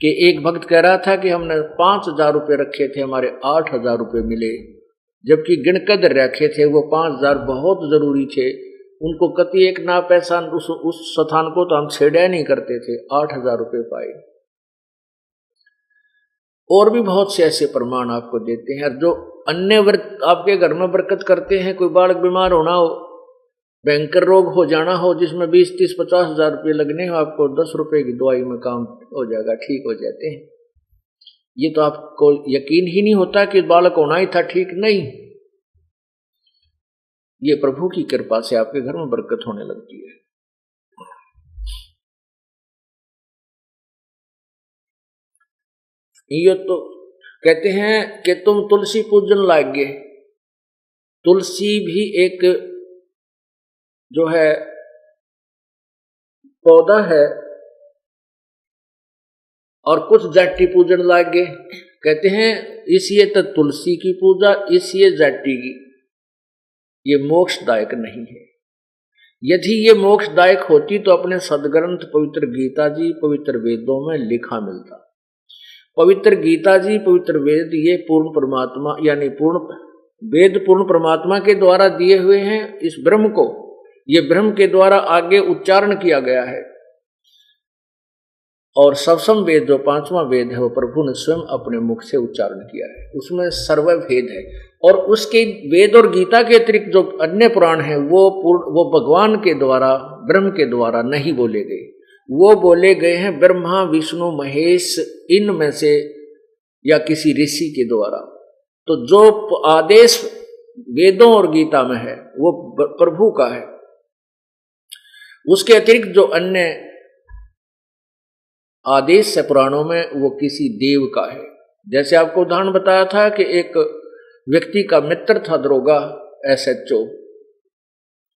कि एक भक्त कह रहा था कि हमने 5,000 रुपये रखे थे, हमारे 8,000 रुपये मिले, जबकि गिनकर रखे थे वो 5,000 बहुत जरूरी थे। उनको कति एक ना पैसा उस स्थान को तो हम छेड़ा नहीं करते थे, 8,000 रुपये पाए। और भी बहुत से ऐसे प्रमाण आपको देते हैं। जो अन्य आपके घर में बरकत करते हैं, कोई बालक बीमार होना हो, भयंकर रोग हो जाना हो जिसमें 20, 30, 50,000 रुपये लगने हो, आपको 10 रुपये की दवाई में काम हो जाएगा, ठीक हो जाते हैं। ये तो आपको यकीन ही नहीं होता कि बालक होना ही था, ठीक नहीं, ये प्रभु की कृपा से आपके घर में बरकत होने लगती है। ये तो कहते हैं कि तुम तुलसी पूजन लागे। तुलसी भी एक जो है पौधा है, और कुछ जाति पूजन लागे। कहते हैं इसलिए तो तुलसी की पूजा, इसलिए जाति की, ये मोक्षदायक नहीं है। यदि ये मोक्षदायक होती तो अपने सदग्रंथ पवित्र गीता जी, पवित्र वेदों में लिखा मिलता। पवित्र गीता जी, पवित्र वेद, ये पूर्ण परमात्मा यानी पूर्ण वेद पूर्ण परमात्मा के द्वारा दिए हुए हैं। इस ब्रह्म को, ये ब्रह्म के द्वारा आगे उच्चारण किया गया है। और सवसम वेद जो 5वां वेद है वो प्रभु ने स्वयं अपने मुख से उच्चारण किया है, उसमें सर्वभेद है। और उसके वेद और गीता के अतिरिक्त जो अन्य पुराण हैं वो भगवान के द्वारा, ब्रह्म के द्वारा नहीं बोले गए, वो बोले गए हैं ब्रह्मा विष्णु महेश इनमें से या किसी ऋषि के द्वारा। तो जो आदेश वेदों और गीता में है वो प्रभु का है। उसके अतिरिक्त जो अन्य आदेश है पुराणों में वो किसी देव का है। जैसे आपको उदाहरण बताया था कि एक व्यक्ति का मित्र था दरोगा SHO,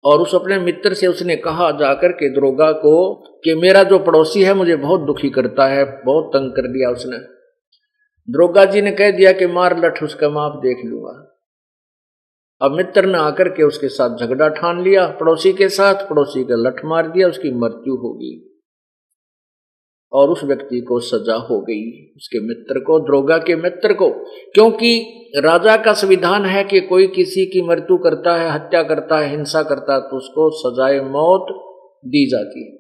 और उस अपने मित्र से उसने कहा जाकर के दरोगा को कि मेरा जो पड़ोसी है मुझे बहुत दुखी करता है, बहुत तंग कर दिया उसने। दरोगा जी ने कह दिया कि मार लठ, उसका माप देख लूंगा। अब मित्र ने आकर के उसके साथ झगड़ा ठान लिया पड़ोसी के साथ, पड़ोसी का लठ मार दिया, उसकी मृत्यु हो गई और उस व्यक्ति को सजा हो गई, उसके मित्र को, दरोगा के मित्र को। क्योंकि राजा का संविधान है कि कोई किसी की मृत्यु करता है, हत्या करता है, हिंसा करता है तो उसको सजाए मौत दी जाती है।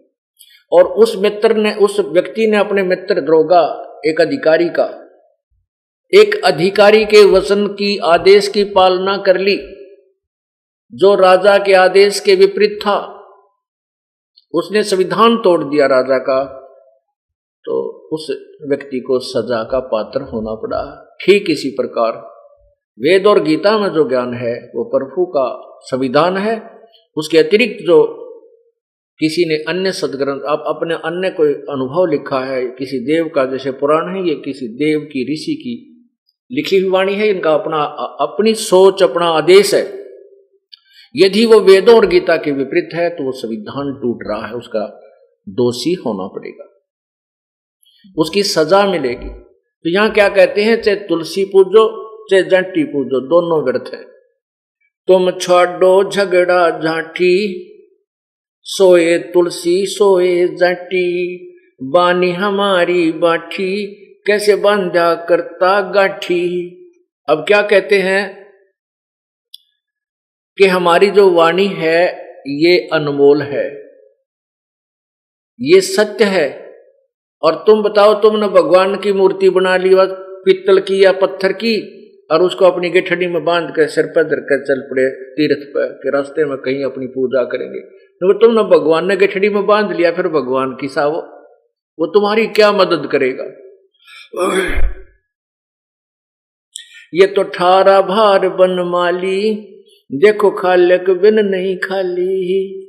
और उस मित्र ने, उस व्यक्ति ने अपने मित्र दरोगा, एक अधिकारी के वचन की, आदेश की पालना कर ली, जो राजा के आदेश के विपरीत था। उसने संविधान तोड़ दिया राजा का, तो उस व्यक्ति को सजा का पात्र होना पड़ा। ठीक इसी प्रकार वेद और गीता में जो ज्ञान है वो प्रभु का संविधान है। उसके अतिरिक्त जो किसी ने अन्य सदग्रंथ, आप अपने अन्य कोई अनुभव लिखा है किसी देव का, जैसे पुराण है, ये किसी देव की, ऋषि की लिखी हुई वाणी है, इनका अपनी सोच, अपना आदेश है। यदि वो वेदों और गीता के विपरीत है तो वो संविधान टूट रहा है, उसका दोषी होना पड़ेगा, उसकी सजा मिलेगी। तो यहां क्या कहते हैं, चाहे तुलसी पूजो चाहे जंटी पूजो, दोनों व्यर्थ है। तुम छोड़ो झगड़ा झांटी, सोए तुलसी सोए जंटी, बानी हमारी बाठी, कैसे बांधा करता गाठी। अब क्या कहते हैं कि हमारी जो वाणी है ये अनमोल है, ये सत्य है। और तुम बताओ, तुमने भगवान की मूर्ति बना ली, पित्तल की या पत्थर की, और उसको अपनी गठड़ी में बांध कर सिर पर धरकर चल पड़े तीर्थ पर कि रास्ते में कहीं अपनी पूजा करेंगे। तो तुमने भगवान ने गठड़ी में बांध लिया, फिर भगवान की सावो, वो तुम्हारी क्या मदद करेगा। ये तो ठारा भार बनमाली, देखो खालक बिन नहीं खाली।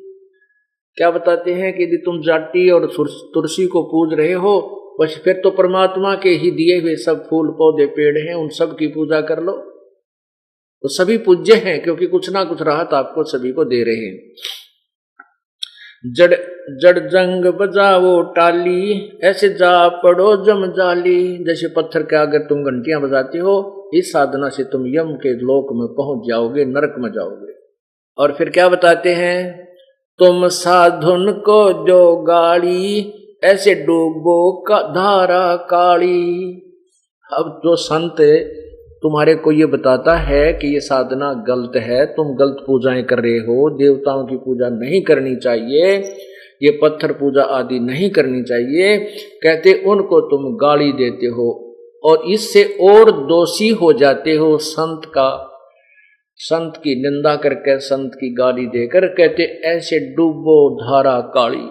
क्या बताते हैं कि यदि तुम जाटी और तुलसी को पूज रहे हो, बस फिर तो परमात्मा के ही दिए हुए सब फूल पौधे पेड़ हैं, उन सब की पूजा कर लो, तो सभी पूज्य हैं, क्योंकि कुछ ना कुछ राहत आपको सभी को दे रहे हैं। जड़ जंग बजाओ टाली, ऐसे जा पड़ो जम जाली। जैसे पत्थर के आगे तुम घंटियां बजाते हो, इस साधना से तुम यम के लोक में पहुंच जाओगे, नरक में जाओगे। और फिर क्या बताते हैं, तुम साधुन को जो गाड़ी, ऐसे डूबो का धारा काली। अब जो संत तुम्हारे को ये बताता है कि ये साधना गलत है, तुम गलत पूजाएं कर रहे हो, देवताओं की पूजा नहीं करनी चाहिए, ये पत्थर पूजा आदि नहीं करनी चाहिए, कहते उनको तुम गाली देते हो और इससे और दोषी हो जाते हो। संत की निंदा करके, संत की गाली देकर, कहते ऐसे डूबो धारा काली।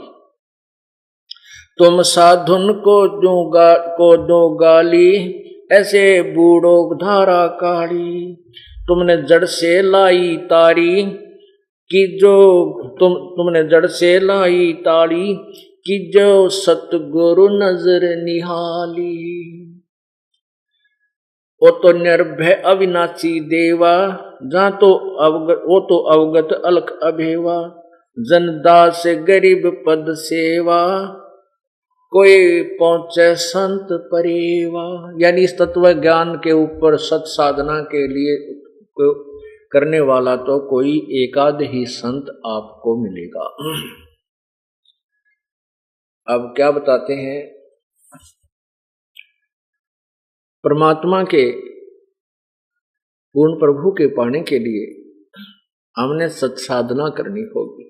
तुम साधुन को दो गाली, ऐसे बूढ़ो धारा काली। तुमने जड़ से लाई तारी कि जो तुमने जड़ से लाई तारी कि जो सतगुरु नजर निहाली। वो तो निर्भय अविनाशी देवा, जहाँ तो अवगत अलख अभेवा। जनदास गरीब पद सेवा, कोई पहुंचे संत परेवा। यानी इस तत्व ज्ञान के ऊपर सत साधना के लिए करने वाला तो कोई एकाध ही संत आपको मिलेगा। अब क्या बताते हैं, परमात्मा के पूर्ण प्रभु के पाने के लिए हमने सत साधना करनी होगी।